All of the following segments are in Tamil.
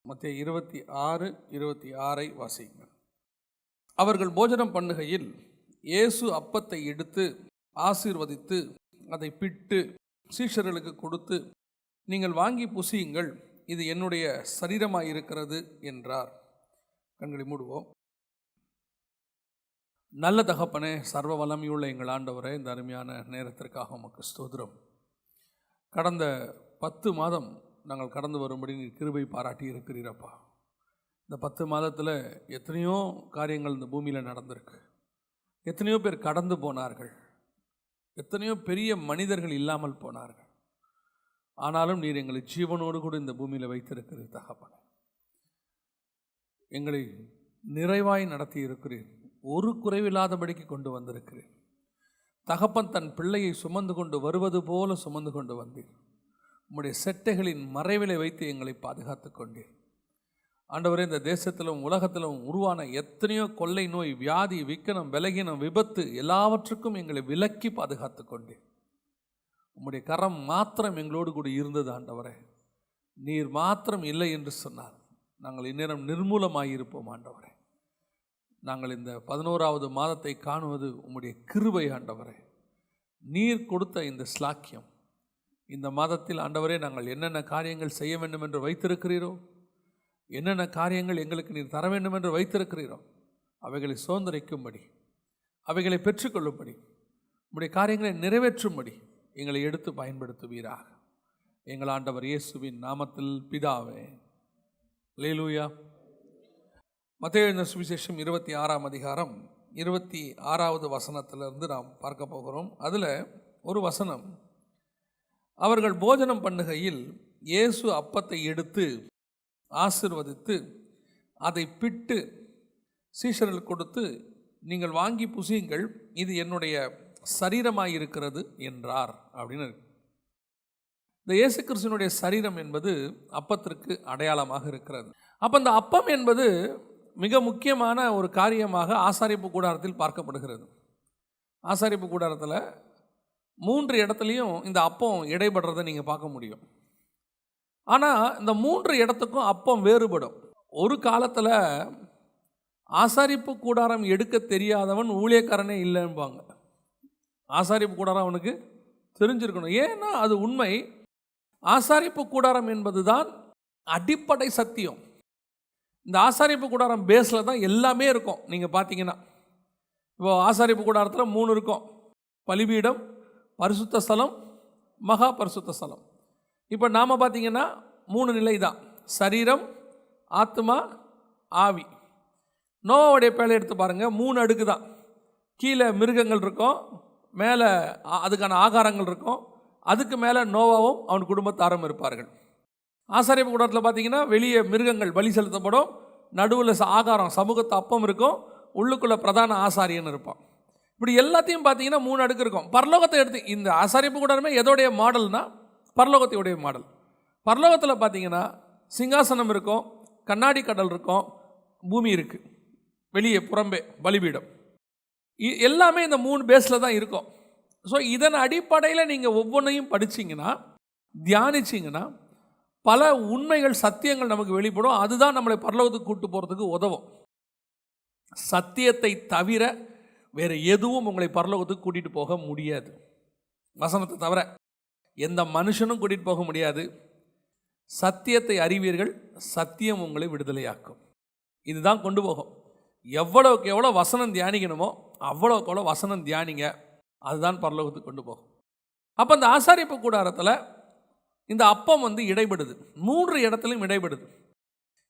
மத்தேயு 26:26 வாசியுங்கள். அவர்கள் போஜனம் பண்ணுகையில் இயேசு அப்பத்தை எடுத்து ஆசீர்வதித்து அதை பிட்டு சீஷர்களுக்கு கொடுத்து, நீங்கள் வாங்கி புசியுங்கள், இது என்னுடைய சரீரமாயிருக்கிறது என்றார். கண்களை மூடுவோம். நல்ல தகப்பனே, சர்வ வல்லமையுள்ள எங்கள் ஆண்டவரே, இந்த அருமையான நேரத்திற்காக உமக்கு ஸ்தோத்திரம். கடந்த 10 மாதம் நாங்கள் கடந்து வரும்படி நீர் கிருபை பாராட்டி இருக்கிறீரப்பா. இந்த 10 மாதத்தில் எத்தனையோ காரியங்கள் இந்த பூமியில் நடந்திருக்கு. எத்தனையோ பேர் கடந்து போனார்கள். எத்தனையோ பெரிய மனிதர்கள் இல்லாமல் போனார்கள். ஆனாலும் நீர் எங்களை ஜீவனோடு கூட இந்த பூமியில் வைத்திருக்கிறீர் தகப்பனே. எங்களை நிறைவாய் நடத்தி இருக்கிறீர். ஒரு குறைவில்லாதபடிக்கு கொண்டு வந்திருக்கிறேன். தகப்பன் தன் பிள்ளையை சுமந்து கொண்டு வருவது போல சுமந்து கொண்டு வந்தீர். உம்முடைய செட்டைகளின் மறைவிலை வைத்து எங்களை பாதுகாத்து கொண்டீர். ஆண்டவரே, இந்த தேசத்திலும் உலகத்திலும் உருவான எத்தனையோ கொள்ளை நோய், வியாதி, விக்கனம், பலகீனம், விபத்து எல்லாவற்றுக்கும் எங்களை விலக்கி பாதுகாத்து கொண்டீர். உம்முடைய கரம் மாத்திரம் எங்களோடு கூட இருந்தது. ஆண்டவரே, நீர் மாத்திரம் இல்லை என்று சொன்னார் நாங்கள் இந்நேரம் நிர்மூலமாயிருப்போம். ஆண்டவரே, நாங்கள் இந்த 11வது மாதத்தை காணுவது உம்முடைய கிருபை. ஆண்டவரே, நீர் கொடுத்த இந்த ஸ்லாக்கியம், இந்த மாதத்தில் ஆண்டவரே நாங்கள் என்னென்ன காரியங்கள் செய்ய வேண்டும் என்று வைத்திருக்கிறீரோ, என்னென்ன காரியங்கள் எங்களுக்கு நீர் தர வேண்டும் என்று வைத்திருக்கிறீரோ, அவைகளை சுதந்திரிக்கும்படி, அவைகளை பெற்றுக்கொள்ளும்படி, உம்முடைய காரியங்களை நிறைவேற்றும்படி எங்களை எடுத்து பயன்படுத்துவீராக. எங்கள் ஆண்டவர் இயேசுவின் நாமத்தில் பிதாவே. அல்லேலூயா. மத்தேயு எழுதின சுவிசேஷம் 26ஆம் அதிகாரம் 26வது வசனத்திலிருந்து நாம் பார்க்க போகிறோம். அதில் ஒரு வசனம், அவர்கள் போஜனம் பண்ணுகையில் இயேசு அப்பத்தை எடுத்து ஆசீர்வதித்து அதை பிட்டு சீஷர்களுக்கு கொடுத்து, நீங்கள் வாங்கி புசியுங்கள், இது என்னுடைய சரீரமாயிருக்கிறது என்றார் அப்படின்னு இருக்கு. இந்த இயேசு கிறிஸ்துவினுடைய சரீரம் என்பது அப்பத்திற்கு அடையாளமாக இருக்கிறது. அப்போ இந்த அப்பம் என்பது மிக முக்கியமான ஒரு காரியமாக ஆசாரிப்பு கூடாரத்தில் பார்க்கப்படுகிறது. ஆசாரிப்பு கூடாரத்தில் 3 இடத்துலையும் இந்த அப்பம் இடைபடுறதை நீங்கள் பார்க்க முடியும். ஆனால் இந்த 3 இடத்துக்கும் அப்பம் வேறுபடும். ஒரு காலத்தில் ஆசாரிப்பு கூடாரம் எடுக்க தெரியாதவன் ஊழியக்காரனே இல்லைன்பாங்க. ஆசாரிப்பு கூடாரம் அவனுக்கு தெரிஞ்சிருக்கணும். ஏன்னா அது உண்மை. ஆசாரிப்பு கூடாரம் என்பது தான் அடிப்படை சத்தியம். இந்த ஆசாரிப்பு கூடாரம் பேஸில் தான் எல்லாமே இருக்கும். நீங்கள் பார்த்தீங்கன்னா இப்போ ஆசாரிப்பு கூடாரத்தில் 3 இருக்கும்: பலிபீடம், பரிசுத்த ஸ்தலம், மகா பரிசுத்த ஸ்தலம். இப்போ நாம் பார்த்தீங்கன்னா 3 நிலை தான்: சரீரம், ஆத்மா, ஆவி. நோவாவுடைய பேழை எடுத்து பாருங்கள், 3 அடுக்கு தான். கீழே மிருகங்கள் இருக்கும், மேலே அதுக்கான ஆகாரங்கள் இருக்கும், அதுக்கு மேலே நோவாவும் அவன் குடும்பத்தாரும் இருப்பார்கள். ஆசாரிப்பு கூடாரத்தில் பார்த்தீங்கன்னா வெளியே மிருகங்கள் பலி செலுத்தப்படும், நடுவில் ஆகாரம் சமூகத்து அப்பம் இருக்கும், உள்ளுக்குள்ளே பிரதான ஆசாரியன் இருப்பான். இப்படி எல்லாத்தையும் பார்த்தீங்கன்னா 3 அடுக்கு இருக்கும். பரலோகத்தை எடுத்து இந்த ஆசாரிப்பு கூடாரமே எதோடைய மாடல்னா பரலோகத்தையுடைய மாடல். பரலோகத்தில் பார்த்தீங்கன்னா சிங்காசனம் இருக்கும், கண்ணாடி கடல் இருக்கும், பூமி இருக்குது, வெளியே புறம்பே பலிபீடம். எல்லாமே இந்த 3 பேஸில் தான் இருக்கும். ஸோ இதன் அடிப்படையில் நீங்கள் ஒவ்வொன்றையும் படிச்சிங்கன்னா, தியானிச்சிங்கன்னா, பல உண்மைகள், சத்தியங்கள் நமக்கு வெளிப்படும். அதுதான் நம்மளை பரலோகத்துக்கு கூட்டு போகிறதுக்கு உதவும். சத்தியத்தை தவிர வேறு எதுவும் உங்களை பரலோகத்துக்கு கூட்டிகிட்டு போக முடியாது. வசனத்தை தவிர எந்த மனுஷனும் கூட்டிகிட்டு போக முடியாது. சத்தியத்தை அறிவீர்கள், சத்தியம் உங்களை விடுதலையாக்கும். இதுதான் கொண்டு போகும். எவ்வளோக்கு எவ்வளோ வசனம் தியானிக்கணுமோ அவ்வளோக்கு எவ்வளோ வசனம் தியானிங்க, அதுதான் பரலோகத்துக்கு கொண்டு போகும். அப்போ இந்த ஆசாரிப்பு கூடாரத்தில் இந்த அப்பம் இடைபடுது. 3 இடத்துலையும் இடைபடுது.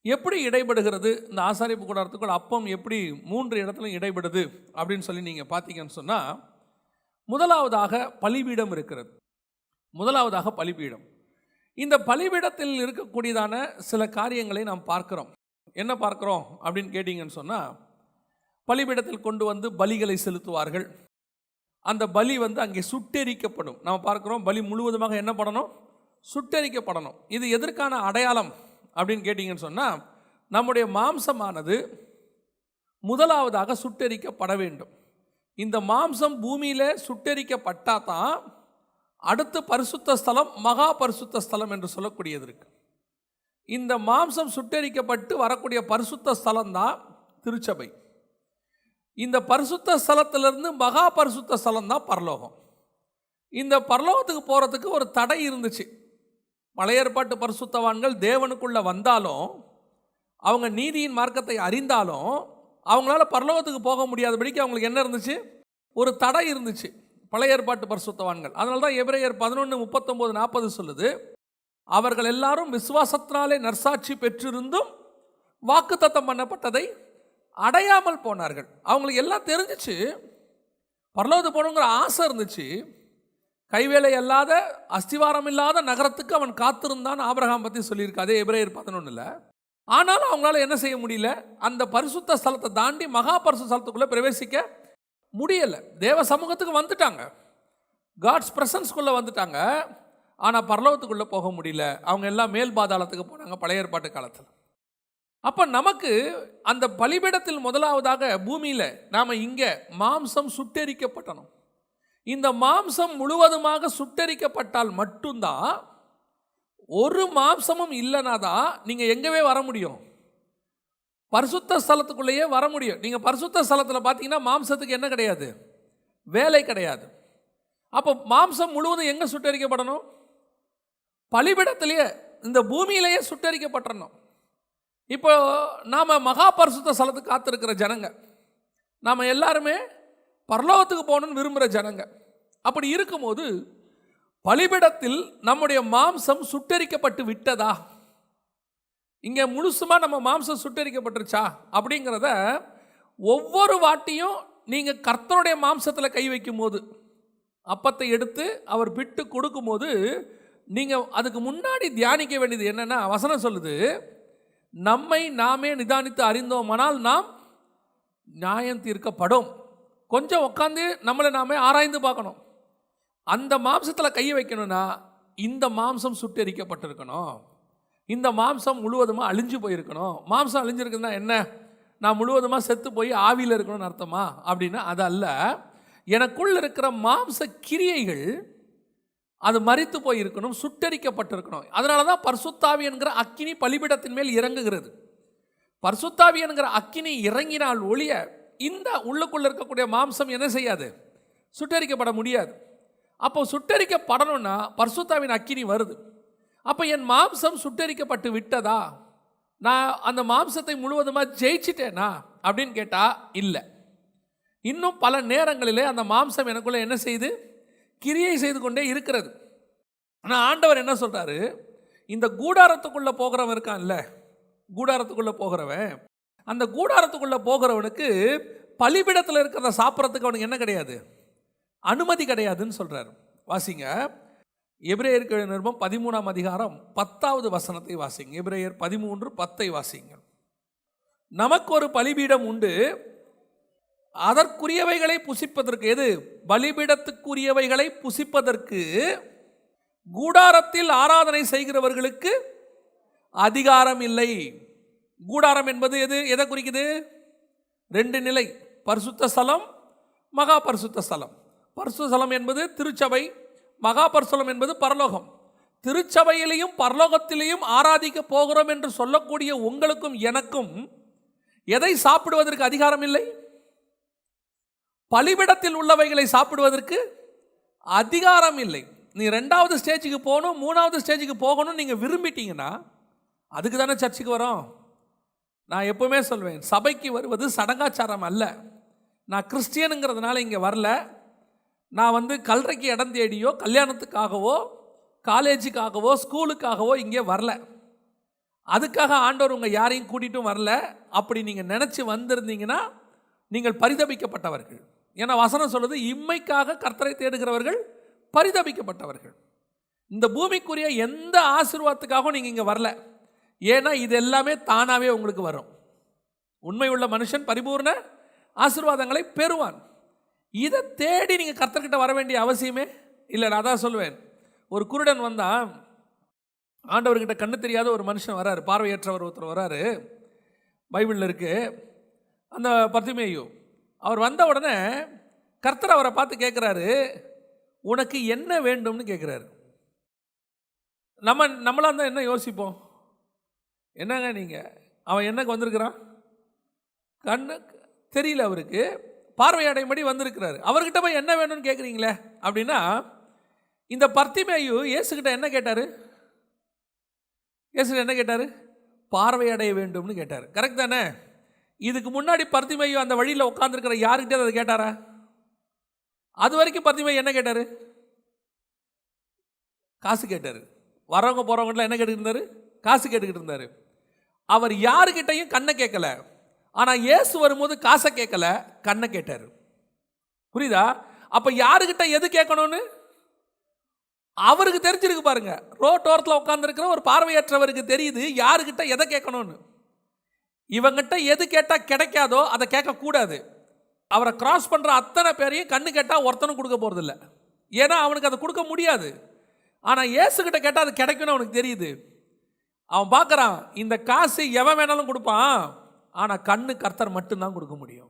எப்படி இடைபடுகிறது? இந்த ஆசாரிப்பு கூடாரத்துக்குள் அப்பம் எப்படி 3 இடத்துலையும் இடைபடுது அப்படின்னு சொல்லி நீங்கள் பார்த்தீங்கன்னு சொன்னால், முதலாவதாக பலிபீடம் இருக்கிறது. முதலாவதாக பலிபீடம். இந்த பலிபீடத்தில் இருக்கக்கூடியதான சில காரியங்களை நாம் பார்க்குறோம். என்ன பார்க்குறோம் அப்படின்னு கேட்டிங்கன்னு சொன்னால், பலிபீடத்தில் கொண்டு வந்து பலிகளை செலுத்துவார்கள். அந்த பலி அங்கே சுட்டெரிக்கப்படும். நாம் பார்க்குறோம், பலி முழுவதுமாக என்ன பண்ணணும்? சுட்டெரிக்கப்படணும். இது எதற்கான அடையாளம் அப்படின்னு கேட்டிங்கன்னு சொன்னால், நம்முடைய மாம்சமானது முதலாவதாக சுட்டெரிக்கப்பட வேண்டும். இந்த மாம்சம் பூமியில் சுட்டெரிக்கப்பட்டால் தான் அடுத்து பரிசுத்த ஸ்தலம், மகா பரிசுத்த ஸ்தலம் என்று சொல்லக்கூடியது இருக்கு. இந்த மாம்சம் சுட்டெரிக்கப்பட்டு வரக்கூடிய பரிசுத்த ஸ்தலம் தான் திருச்சபை. இந்த பரிசுத்த ஸ்தலத்திலிருந்து மகா பரிசுத்த ஸ்தலம் தான் பரலோகம். இந்த பரலோகத்துக்கு போகிறதுக்கு ஒரு தடை இருந்துச்சு. பழைய ஏற்பாட்டு பரிசுத்தவான்கள் தேவனுக்குள்ளே வந்தாலும், அவங்க நீதியின் மார்க்கத்தை அறிந்தாலும், அவங்களால பரலோகத்துக்கு போக முடியாதபடிக்கு அவங்களுக்கு என்ன இருந்துச்சு? ஒரு தடை இருந்துச்சு பழைய ஏற்பாட்டு பரிசுத்தவான்கள். அதனால தான் எபிரேயர் 11:39-40 சொல்லுது, அவர்கள் எல்லாரும் விசுவாசத்தினாலே நற்சாட்சி பெற்றிருந்தும் வாக்குத்தத்தம் பண்ணப்பட்டதை அடையாமல் போனார்கள். அவங்களுக்கு எல்லாம் தெரிஞ்சிச்சு, பரலோகத்துக்கு போகணுங்கிற ஆசை இருந்துச்சு. கைவேலை அல்லாத அஸ்திவாரம் இல்லாத நகரத்துக்கு அவன் காத்திருந்தான் ஆபிரகாம் பற்றி சொல்லியிருக்கு அதே எபிரேயர் 11. ஆனாலும் அவங்களால என்ன செய்ய முடியல? அந்த பரிசுத்த ஸ்தலத்தை தாண்டி மகா பரிசுத்த ஸ்தலத்துக்குள்ளே பிரவேசிக்க முடியலை. தேவ சமூகத்துக்கு வந்துட்டாங்க, காட்ஸ் பிரசன்ஸ்குள்ளே வந்துட்டாங்க, ஆனால் பரலோகத்துக்குள்ளே போக முடியல. அவங்க எல்லாம் மேல் பாதாளத்துக்கு போனாங்க பழைய ஏற்பாட்டு காலத்தில். அப்போ நமக்கு அந்த பலிபீடத்தில் முதலாவதாக பூமியில் நாம் இங்கே மாம்சம் சுட்டெரிக்கப்பட்டணும். இந்த மாம்சம் முழுவதுமாக சுட்டெரிக்கப்பட்டால் மட்டும்தான், ஒரு மாம்சமும் இல்லைனா தான் நீங்கள் எங்கவே வர முடியும், பரிசுத்த ஸ்தலத்துக்குள்ளேயே வர முடியும். நீங்கள் பரிசுத்த ஸ்தலத்தில் பார்த்தீங்கன்னா மாம்சத்துக்கு என்ன கிடையாது? வேலை கிடையாது. அப்போ மாம்சம் முழுவதும் எங்கே சுட்டெரிக்கப்படணும்? பலிபீடத்திலேயே, இந்த பூமியிலேயே சுட்டெரிக்கப்பட்டணும். இப்போ நாம் மகா பரிசுத்த ஸ்தலத்துக்கு காத்திருக்கிற ஜனங்க, நாம் எல்லாருமே பரலோகத்துக்கு போகணும்னு விரும்புகிற ஜனங்க. அப்படி இருக்கும்போது பலிபீடத்தில் நம்முடைய மாம்சம் சுட்டெரிக்கப்பட்டு விட்டதா? இங்கே முழுசுமாக நம்ம மாம்சம் சுட்டெரிக்கப்பட்டுருச்சா அப்படிங்கிறத ஒவ்வொரு வாட்டியும் நீங்கள் கர்த்தருடைய மாம்சத்தில் கை வைக்கும் போது, அப்பத்தை எடுத்து அவர் பிட்டு கொடுக்கும்போது, நீங்கள் அதுக்கு முன்னாடி தியானிக்க வேண்டியது என்னென்னா, வசனம் சொல்லுது, நம்மை நாமே நிதானித்து அறிந்தோமானால் நாம் நியாயம் தீர்க்கப்படும். கொஞ்சம் உட்காந்து நம்மளை நாமே ஆராய்ந்து பார்க்கணும். அந்த மாம்சத்தில் கையை வைக்கணும்னா இந்த மாம்சம் சுட்டெரிக்கப்பட்டிருக்கணும், இந்த மாம்சம் முழுவதுமாக அழிஞ்சு போயிருக்கணும். மாம்சம் அழிஞ்சிருக்குன்னா என்ன? நான் முழுவதுமாக செத்து போய் ஆவியில் இருக்கணும்னு அர்த்தமா? அப்படின்னா அது அல்ல. எனக்குள் இருக்கிற மாம்ச கிரியைகள் அது மரித்து போயிருக்கணும், சுட்டெரிக்கப்பட்டிருக்கணும். அதனால தான் பரிசுத்தாவி என்கிற அக்கினி பலிபீடத்தின் மேல் இறங்குகிறது. பரிசுத்தாவி என்கிற அக்கினி இறங்கினால் ஒழிய இந்த உள்ளுக்குள்ள இருக்கக்கூடிய மாம்சம் என்ன செய்யாது? சுட்டெரிக்கப்பட முடியாது. அப்போ சுட்டெரிக்கப்படணும்னா பரிசுத்தாவின் அக்கினி வருது. அப்போ என் மாம்சம் சுட்டெரிக்கப்பட்டு விட்டதா? நான் அந்த மாம்சத்தை முழுவதுமாக ஜெயிச்சிட்டேனா அப்படின்னு கேட்டால் இல்லை. இன்னும் பல நேரங்களிலே அந்த மாம்சம் எனக்குள்ளே என்ன செய்து கிரியை செய்து கொண்டே இருக்கிறது. ஆனால் ஆண்டவர் என்ன சொல்கிறாரு? இந்த கூடாரத்துக்குள்ளே போகிறவன் இருக்கான்ல, கூடாரத்துக்குள்ளே போகிறவன், அந்த கூடாரத்துக்குள்ளே போகிறவனுக்கு பலிபீடத்தில் இருக்கிறத சாப்பிட்றதுக்கு அவனுக்கு என்ன கிடையாது? அனுமதி கிடையாதுன்னு சொல்கிறார். வாசிங்க, எபிரேயருக்கு நிருபம் 13ஆம் அதிகாரம் 10வது வசனத்தை வாசிங்க. எபிரேயர் 13:10 வாசிங்க. நமக்கு ஒரு பலிபீடம் உண்டு, அதற்குரியவைகளை புசிப்பதற்கு, எது? பலிபீடத்துக்குரியவைகளை புசிப்பதற்கு கூடாரத்தில் ஆராதனை செய்கிறவர்களுக்கு அதிகாரம் இல்லை. கூடாரம் என்பது எது? எதை குறிக்குது? 2 நிலை, பரிசுத்த ஸ்தலம், மகா பரிசுத்த ஸ்தலம். பரிசுத்த ஸ்தலம் என்பது திருச்சபை, மகா பரிசுத்தம் என்பது பரலோகம். திருச்சபையிலையும் பரலோகத்திலையும் ஆராதிக்க போகிறோம் என்று சொல்லக்கூடிய உங்களுக்கும் எனக்கும் எதை சாப்பிடுவதற்கு அதிகாரம் இல்லை? பலிபீடத்தில் உள்ளவைகளை சாப்பிடுவதற்கு அதிகாரம் இல்லை. நீ 2வது ஸ்டேஜுக்கு போகணும், 3வது ஸ்டேஜுக்கு போகணும் நீங்கள் விரும்பிட்டீங்கன்னா அதுக்கு தானே சர்ச்சுக்கு வரோம். நான் எப்பவுமே சொல்வேன், சபைக்கு வருவது சடங்காச்சாரம் அல்ல. நான் கிறிஸ்டியனுங்கிறதுனால இங்கே வரல. நான் கல்றைக்கு இடம் தேடியோ கல்யாணத்துக்காகவோ காலேஜுக்காகவோ ஸ்கூலுக்காகவோ இங்கே வரல. அதுக்காக ஆண்டவர் உங்கள் யாரையும் கூட்டிகிட்டும் வரல. அப்படி நீங்கள் நினச்சி வந்திருந்தீங்கன்னா நீங்கள் பரிதபிக்கப்பட்டவர்கள். ஏன்னா வசனம் சொல்லுது, இம்மைக்காக கர்த்தரை தேடுகிறவர்கள் பரிதபிக்கப்பட்டவர்கள். இந்த பூமிக்குரிய எந்த ஆசீர்வாதத்துக்காகவும் நீங்கள் இங்கே வரல. ஏன்னா இது எல்லாமே தானாகவே உங்களுக்கு வரும். உண்மை உள்ள மனுஷன் பரிபூர்ண ஆசீர்வாதங்களை பெறுவான். இதை தேடி நீங்கள் கர்த்தர்கிட்ட வர வேண்டிய அவசியமே இல்லை. நான் தான் சொல்லுவேன், ஒரு குருடன் வந்தான், ஆண்டவர்கிட்ட கண்ணு தெரியாத ஒரு மனுஷன் வராரு, பார்வையற்றவர் ஒருத்தர் வராரு, பைபிளில் இருக்கு. அந்த பர்திமேயு அவர் வந்த உடனே கர்த்தர் அவரை பார்த்து கேட்குறாரு, உனக்கு என்ன வேண்டும்னு கேட்குறாரு. நம்மளாக இருந்தால் என்ன யோசிப்போம்? என்னங்க நீங்கள், அவன் என்னக்கு வந்திருக்கிறான்? கண்ணு தெரியல, அவருக்கு பார்வையடையும்படி வந்திருக்கிறாரு. அவர்கிட்ட போய் என்ன வேணும்னு கேட்குறீங்களே அப்படின்னா, இந்த பர்த்திமேயு இயேசுகிட்ட என்ன கேட்டார்? இயேசு என்ன கேட்டார்? பார்வையடைய வேண்டும்னு கேட்டார். கரெக்ட் தானே? இதுக்கு முன்னாடி பர்த்திமேயு அந்த வழியில் உட்காந்துருக்கிற யாருக்கிட்டே அதை கேட்டாரா? அது வரைக்கும் பர்த்திமேயு என்ன கேட்டார்? காசு கேட்டார். வரவங்க போகிறவங்களாம் என்ன கேட்டுக்கிட்டு இருந்தார்? காசு கேட்டுக்கிட்டு இருந்தார். அவர் யாருக்கிட்டையும் கண்ணை கேட்கல. ஆனால் இயேசு வரும்போது காசை கேட்கல, கண்ணை கேட்டார். புரியுதா? அப்போ யாருக்கிட்ட எது கேட்கணும்னு அவருக்கு தெரிஞ்சிருக்கு பாருங்க. ரோட்டோரத்தில் உட்காந்துருக்கிற ஒரு பார்வையற்றவருக்கு தெரியுது யாருக்கிட்ட எதை கேட்கணும்னு. இவங்கிட்ட எது கேட்டால் கிடைக்காதோ அதை கேட்கக்கூடாது. அவரை கிராஸ் பண்ணுற அத்தனை பேரையும் கண்ணு கேட்டால் ஒருத்தனும் கொடுக்க போகிறதில்ல. ஏன்னா அவனுக்கு அதை கொடுக்க முடியாது. ஆனால் இயேசுகிட்ட கேட்டால் அது கிடைக்கும்னு அவனுக்கு தெரியுது. அவன் பார்க்குறான், இந்த காசு எவன் வேணாலும் கொடுப்பான், ஆனால் கண்ணு கர்த்தர் மட்டும்தான் கொடுக்க முடியும்.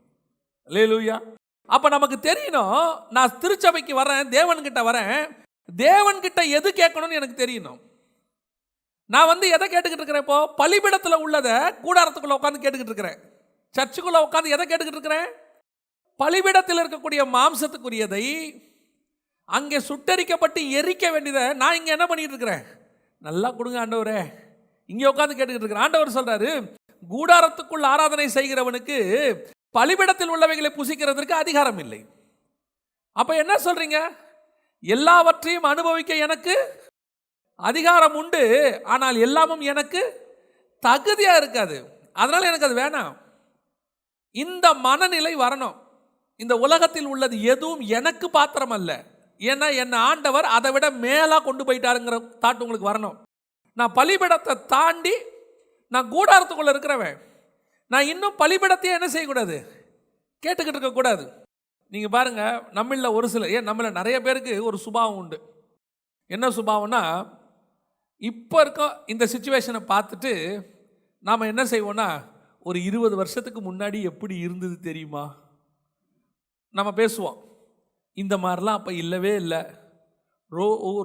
அல்லேலூயா. அப்போ நமக்கு தெரியணும், நான் திருச்சபைக்கு வரேன், தேவன்கிட்ட வரேன், தேவன்கிட்ட எது கேட்கணும்னு எனக்கு தெரியணும். நான் எதை கேட்டுக்கிட்டு இருக்கிறேன்? இப்போ பலிபீடத்தில் உள்ளதை கூடாரத்துக்குள்ளே உட்காந்து கேட்டுக்கிட்டு இருக்கிறேன். சர்ச்சுக்குள்ளே உட்காந்து எதை கேட்டுக்கிட்டு இருக்கிறேன்? பலிபீடத்தில் இருக்கக்கூடிய மாம்சத்துக்குரியதை அங்கே சுட்டரிக்கப்பட்டு எரிக்க வேண்டியதை நான் இங்கே என்ன பண்ணிட்டு இருக்கிறேன்? நல்லா கொடுங்க ஆண்டவரே, இங்கே உட்காந்து கேட்டுக்கிட்டு இருக்கிறேன். ஆண்டவர் சொல்றாரு, கூடாரத்துக்குள் ஆராதனை செய்கிறவனுக்கு பலிபீடத்தில் உள்ளவைகளை புசிக்கிறதற்கு அதிகாரம் இல்லை. அப்ப என்ன சொல்றீங்க? எல்லாவற்றையும் அனுபவிக்க எனக்கு அதிகாரம் உண்டு, ஆனால் எல்லாமும் எனக்கு தகுதியா இருக்காது. அதனால எனக்கு அது வேணாம். இந்த மனநிலை வரணும். இந்த உலகத்தில் உள்ளது எதுவும் எனக்கு பாத்திரம் அல்ல, ஏன்னா என்ன ஆண்டவர் அதை விட மேலா கொண்டு போயிட்டாருங்கிற தாட் உங்களுக்கு வரணும். நான் பலிபீடத்தை தாண்டி நான் கூடாரத்துக்குள்ள இருக்கிறவன், நான் இன்னும் பலிபீடத்தையே என்ன செய்யக்கூடாது? கேட்டுக்கிட்டு இருக்கக்கூடாது. நீங்கள் பாருங்க, நம்மள ஒரு சில, நம்மள நிறைய பேருக்கு ஒரு சுபாவம் உண்டு. என்ன சுபாவம்னா, இப்போ இருக்க இந்த சிச்சுவேஷனை பார்த்துட்டு நாம் என்ன செய்வோம்னா, ஒரு 20 வருஷத்துக்கு முன்னாடி எப்படி இருந்தது தெரியுமா நம்ம பேசுவோம். இந்த மாதிரிலாம் அப்போ இல்லவே இல்லை,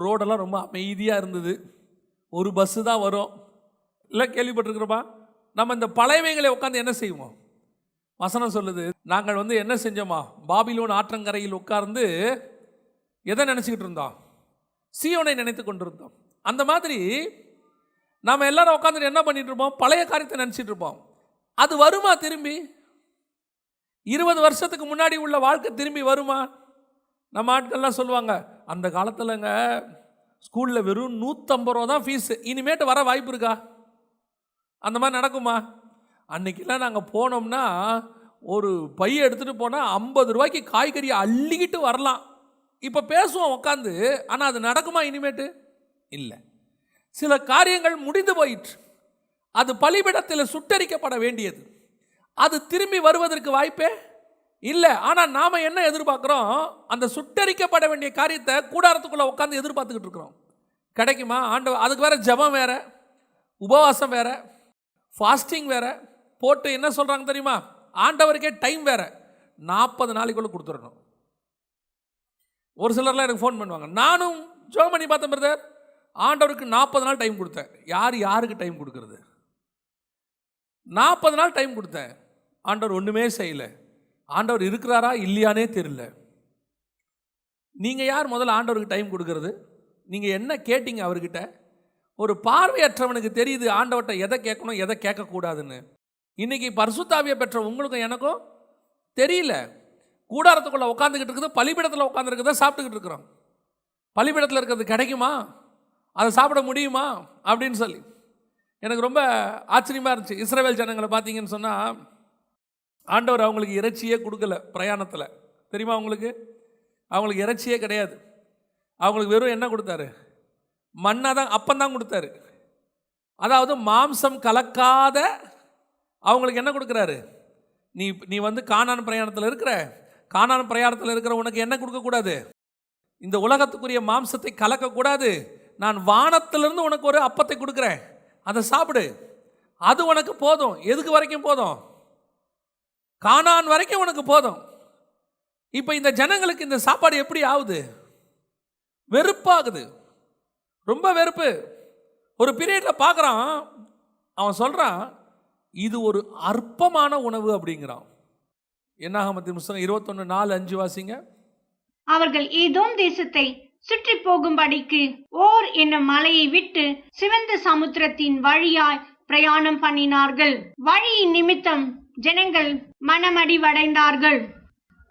ரோடெல்லாம் ரொம்ப அமைதியாக இருந்தது, ஒரு பஸ்ஸு தான் வரும், இல்லை கேள்விப்பட்டிருக்கிறோமா? நம்ம இந்த பழையவைகளை உட்காந்து என்ன செய்வோம்? வசனம் சொல்லுது, நாங்கள் என்ன செஞ்சோமா, பாபிலோன் ஆற்றங்கரையில் உட்கார்ந்து எதை நினச்சிக்கிட்டு இருந்தோம்? சீயோனை நினைத்து கொண்டிருந்தோம். அந்த மாதிரி நாம் எல்லாரும் உட்காந்துட்டு என்ன பண்ணிட்டு இருப்போம்? பழைய காரியத்தை நினச்சிட்டு இருப்போம். அது வருமா திரும்பி? 20 வருஷத்துக்கு முன்னாடி உள்ள வாழ்க்கை திரும்பி வருமா? நம்ம ஆட்கள்லாம் சொல்லுவாங்க, அந்த காலத்தில்ங்க ஸ்கூலில் வெறும் 150 ரூபா தான் ஃபீஸு, இனிமேட்டு வர வாய்ப்பு இருக்கா? அந்த மாதிரி நடக்குமா? அன்றைக்கெல்லாம் நாங்கள் போனோம்னா ஒரு பையை எடுத்துகிட்டு போனால் 50 ரூபாய்க்கு காய்கறியை அள்ளிக்கிட்டு வரலாம். இப்போ பேசுவோம் உட்காந்து, ஆனால் அது நடக்குமா இனிமேட்டு? இல்லை. சில காரியங்கள் முடிந்து போயிற்று. அது பலிபீடத்தில் சுட்டரிக்கப்பட வேண்டியது, அது திரும்பி வருவதற்கு வாய்ப்பே இல்லை. ஆனால் நாம் என்ன எதிர்பார்க்குறோம்? அந்த சுட்டரிக்கப்பட வேண்டிய காரியத்தை கூடாரத்துக்குள்ளே உட்காந்து எதிர்பார்த்துக்கிட்டு இருக்கிறோம். கிடைக்குமா? ஆண்டவர் அதுக்கு வேற ஜெபம் வேற, உபவாசம் வேற, ஃபாஸ்டிங் வேற போட்டு என்ன சொல்கிறாங்க தெரியுமா? ஆண்டவருக்கே டைம் வேற, 40 நாளைக்குள்ளே கொடுத்துடணும். ஒரு சிலர்லாம் எனக்கு ஃபோன் பண்ணுவாங்க, நானும் ஜெபம் பண்ணி பார்த்தேன் பிரதர், ஆண்டவருக்கு 40 நாள் டைம் கொடுத்தேன். யாருக்கு டைம் கொடுக்கறது? 40 நாள் டைம் கொடுத்தேன், ஆண்டவர் ஒன்றுமே செய்யலை. ஆண்டவர் இருக்கிறாரா இல்லையானே தெரியல. நீங்கள் யார் முதல்ல ஆண்டவருக்கு டைம் கொடுக்கறது? நீங்கள் என்ன கேட்டீங்க அவர்கிட்ட? ஒரு பார்வையற்றவனுக்கு தெரியுது ஆண்டவர்கிட்ட எதை கேட்கணும் எதை கேட்கக்கூடாதுன்னு. இன்றைக்கி பரிசுத்தாவியை பெற்ற உங்களுக்கும் எனக்கும் தெரியல. கூடாரத்துக்குள்ளே உட்காந்துக்கிட்டு இருக்குது, பலிபீடத்தில் உட்காந்துருக்கிறத சாப்பிட்டுக்கிட்டு இருக்கிறோம். பலிபீடத்தில் இருக்கிறது கிடைக்குமா, அதை சாப்பிட முடியுமா அப்படின்னு சொல்லி எனக்கு ரொம்ப ஆச்சரியமாக இருந்துச்சு. இஸ்ரவேல் ஜனங்களை பார்த்தீங்கன்னு சொன்னால், ஆண்டவர் அவங்களுக்கு இறைச்சியே கொடுக்கல பிரயாணத்தில். தெரியுமா உங்களுக்கு? அவங்களுக்கு இறைச்சியே கிடையாது. அவங்களுக்கு வெறும் என்ன கொடுத்தாரு? மண்ணாக தான், அப்பந்தான் கொடுத்தாரு. அதாவது மாம்சம் கலக்காத அவங்களுக்கு என்ன கொடுக்குறாரு? நீ கானான் பிரயாணத்தில் இருக்கிற, கானான் பிரயாணத்தில் இருக்கிற உனக்கு என்ன கொடுக்கக்கூடாது? இந்த உலகத்துக்குரிய மாம்சத்தை கலக்கக்கூடாது. நான் வானத்திலிருந்து உனக்கு ஒரு அப்பத்தை கொடுக்குறேன், அதை சாப்பிடு, அது உனக்கு போதும். எதுக்கு வரைக்கும் போதும்? கானான் வரைக்கும் உனக்கு போதும். இப்போ இந்த ஜனங்களுக்கு இந்த சாப்பாடு எப்படி ஆகுது? வெறுப்பாகுது, ரொம்ப வெறுப்பு. ஒரு பீரியடில் பார்க்குறான், அவன் சொல்கிறான் இது ஒரு அற்பமான உணவு அப்படிங்கிறான். என்னாகமத்தின் புத்தகம் 21:4-5 வாசிங்க. அவர்கள் ஏதோம் தேசத்தை சுற்றி போகும்படிக்கு ஓர் என்னும் மலையை விட்டு சிவந்த சமுத்திரத்தின் வழியாய் பிரயாணம் பண்ணினார்கள். வழியின் நிமித்தம் ஜனங்கள் மனமடிவடைந்தார்கள்.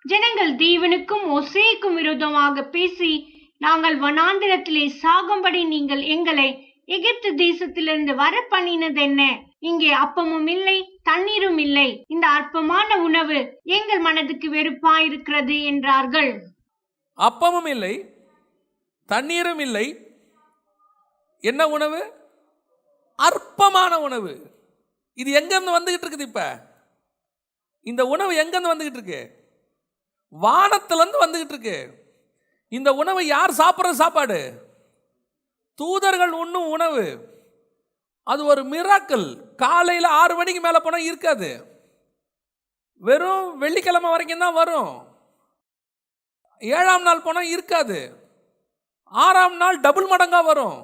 ஜனங்கள் தேவனுக்கும் மோசேக்கும் விரோதமாக பேசி, நாங்கள் வனாந்திரத்திலே சாகும்படி நீங்கள் எங்களை எகிப்து தேசத்திலிருந்து வர பண்ணினது என்ன? இங்கே அப்பமும் இல்லை, தண்ணீரும் இல்லை. இந்த அற்பமான உணவு எங்கள் மனதுக்கு வெறுப்பாயிருக்கிறது என்றார்கள். அப்பமும் இல்லை, தண்ணீரும் இல்லை. என்ன உணவு? அற்பமான உணவு. இது எங்கிருந்து வந்துகிட்டு இருக்குது? இப்ப இந்த உணவு எங்கிருந்து வந்துகிட்டு இருக்கு? வானத்திலிருந்து வந்துகிட்டு இருக்கு. இந்த உணவு யார் சாப்பிட்ற சாப்பாடு? தூதர்கள் உண்ணும் உணவு. அது ஒரு மிராக்கிள். காலையில் 6 மணிக்கு மேலே போனால் இருக்காது. வெறும் வெள்ளிக்கிழமை வரைக்கும் தான் வரும். 7ஆம் நாள் போனால் இருக்காது. 6ஆம் நாள் டபுள் மடங்காக வரும்.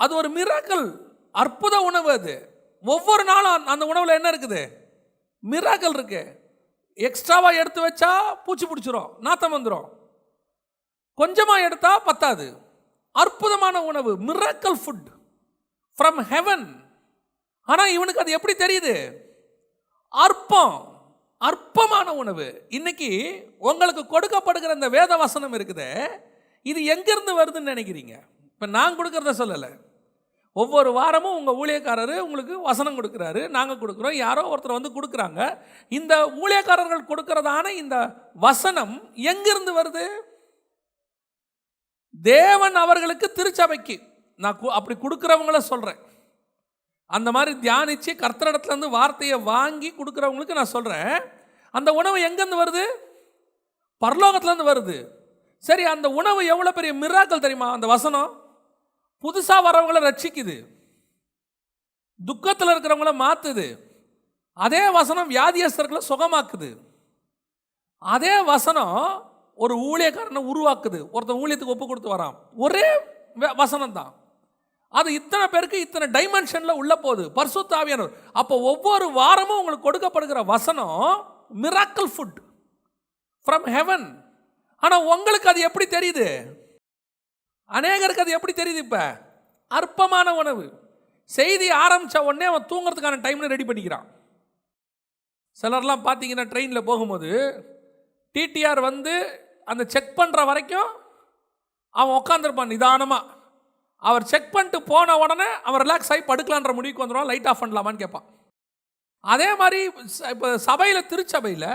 அது ஒரு மிராக்கிள், அற்புத உணவு. அது ஒவ்வொரு நாளும் அந்த உணவில் என்ன இருக்குது? மிராக்கிள் இருக்கு. எக்ஸ்ட்ராவாக எடுத்து வச்சா பூச்சி பிடிச்சிரும், நாத்தம் வந்துடும். கொஞ்சமாக எடுத்தா பத்தாது. அற்புதமான உணவு, மிராக்கிள் ஃபுட் ஃப்ரம் ஹெவன். ஆனால் இவனுக்கு அது எப்படி தெரியுது? அற்பமான உணவு. இன்னைக்கு உங்களுக்கு கொடுக்கப்படுகிற இந்த வேத வசனம் இருக்குது, இது எங்கிருந்து வருதுன்னு நினைக்கிறீங்க? இப்போ நான் கொடுக்கறத சொல்லலை. ஒவ்வொரு வாரமும் உங்கள் ஊழியக்காரர் உங்களுக்கு வசனம் கொடுக்குறாரு, நாங்கள் கொடுக்குறோம், யாரோ ஒருத்தர் வந்து கொடுக்குறாங்க. இந்த ஊழியக்காரர்கள் கொடுக்கறதான இந்த வசனம் எங்கிருந்து வருது? தேவன் அவர்களுக்கு, திருச்சபைக்கு. நான் அப்படி கொடுக்குறவங்கள சொல்கிறேன். அந்த மாதிரி தியானித்து கர்த்தரிடத்துலேருந்து வார்த்தையை வாங்கி கொடுக்குறவங்களுக்கு நான் சொல்கிறேன். அந்த உணவு எங்கேருந்து வருது? பரலோகத்துலேருந்து வருது. சரி, அந்த உணவு எவ்வளோ பெரிய மிராக்கிள் தெரியுமா? அந்த வசனம் புதுசாக வரவங்களை ரட்சிக்குது, துக்கத்தில் இருக்கிறவங்கள மாற்றுது. அதே வசனம் வியாதியஸ்தர்களை சுகமாக்குது. அதே வசனம் ஒரு ஊழியக்காரனை உருவாக்குது. ஒருத்தன் ஊழியத்துக்கு ஒப்பு கொடுத்து வரான், ஒரே வசனம் தான். அது இத்தனை பேருக்கு இத்தனை டைமென்ஷனில் உள்ள போகுது. பரிசுத்த ஆவியானவர். அப்போ ஒவ்வொரு வாரமும் உங்களுக்கு கொடுக்கப்படுகிற வசனம் மிராக்கிள் ஃபுட் ஃப்ரம் ஹெவன். ஆனால் உங்களுக்கு அது எப்படி தெரியுது? அநேகருக்கு அது எப்படி தெரியுது? இப்போ அற்பமான உணவு. செய்தி ஆரம்பித்த உடனே அவன் தூங்குறதுக்கான டைம்னு ரெடி பண்ணிக்கிறான். சிலர்லாம் பார்த்தீங்கன்னா ட்ரெயினில் போகும்போது டிடிஆர் வந்து அந்த செக் பண்ணுற வரைக்கும் அவன் உட்காந்துருப்பான் நிதானமாக. அவர் செக் பண்ணிட்டு போன உடனே அவன் ரிலாக்ஸ் ஆகி படுக்கலான்ற முடிவுக்கு வந்துடுவான். லைட் ஆஃப் பண்ணலாமான்னு கேட்பான். அதே மாதிரி இப்போ சபையில், திருச்சபையில்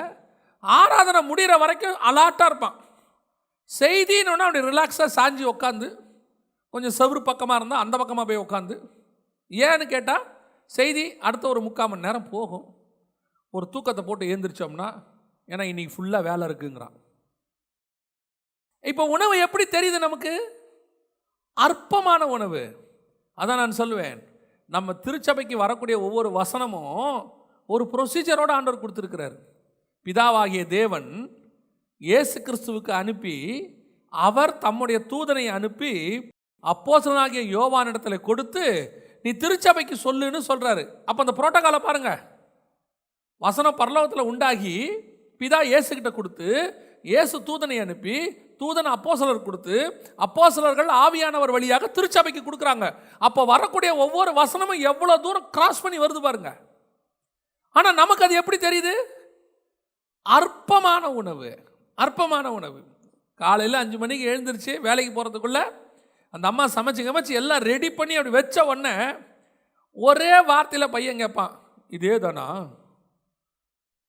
ஆராதனை முடிகிற வரைக்கும் அலாட்டாக இருப்பான். செய்தின்னு அப்படி ரிலாக்ஸாக சாஞ்சி உட்காந்து, கொஞ்சம் செவ்வறு பக்கமாக இருந்தால் அந்த பக்கமாக போய் உட்காந்து. ஏன்னு கேட்டால் செய்தி அடுத்த ஒரு 3/4 மணி நேரம் போகும். ஒரு தூக்கத்தை போட்டு எழுந்திரிச்சோம்னா, ஏன்னா இன்றைக்கி ஃபுல்லாக வேலை இருக்குங்கிறான். இப்போ உணவு எப்படி தெரியுது நமக்கு? அற்பமான உணவு. அதான் நான் சொல்லுவேன், நம்ம திருச்சபைக்கு வரக்கூடிய ஒவ்வொரு வசனமும் ஒரு ப்ரொசீஜரோட ஆண்டவர் கொடுத்துருக்கிறார். பிதாவாகிய தேவன் இயேசு கிறிஸ்துவுக்கு அனுப்பி, அவர் தம்முடைய தூதனை அனுப்பி அப்போஸ்தலனாகிய யோவானிடத்தில் கொடுத்து, நீ திருச்சபைக்கு சொல்லுன்னு சொல்கிறாரு. அப்போ அந்த புரோட்டோகாலை பாருங்கள். வசனம் பரலோகத்தில் உண்டாகி பிதா இயேசுகிட்ட கொடுத்து, இயேசு தூதனை அனுப்பி, தூதன் அப்போஸ்தலர் கொடுத்து, அப்போஸ்தலர்கள் ஆவியானவர் வழியாக திருச்சபைக்கு கொடுக்குறாங்க. அப்போ வரக்கூடிய ஒவ்வொரு வசனமும் எவ்வளோ தூரம் கிராஸ் பண்ணி வருது பாருங்க. ஆனால் நமக்கு அது எப்படி தெரியுது? அற்பமான உணவு, அற்பமான உணவு. காலையில் 5 மணிக்கு எழுந்திரிச்சு வேலைக்கு போகிறதுக்குள்ளே அந்த அம்மா சமைச்சு எல்லாம் ரெடி பண்ணி அப்படி வச்ச உடனே ஒரே வார்த்தையில் பையன் கேட்பான், இதே தானா,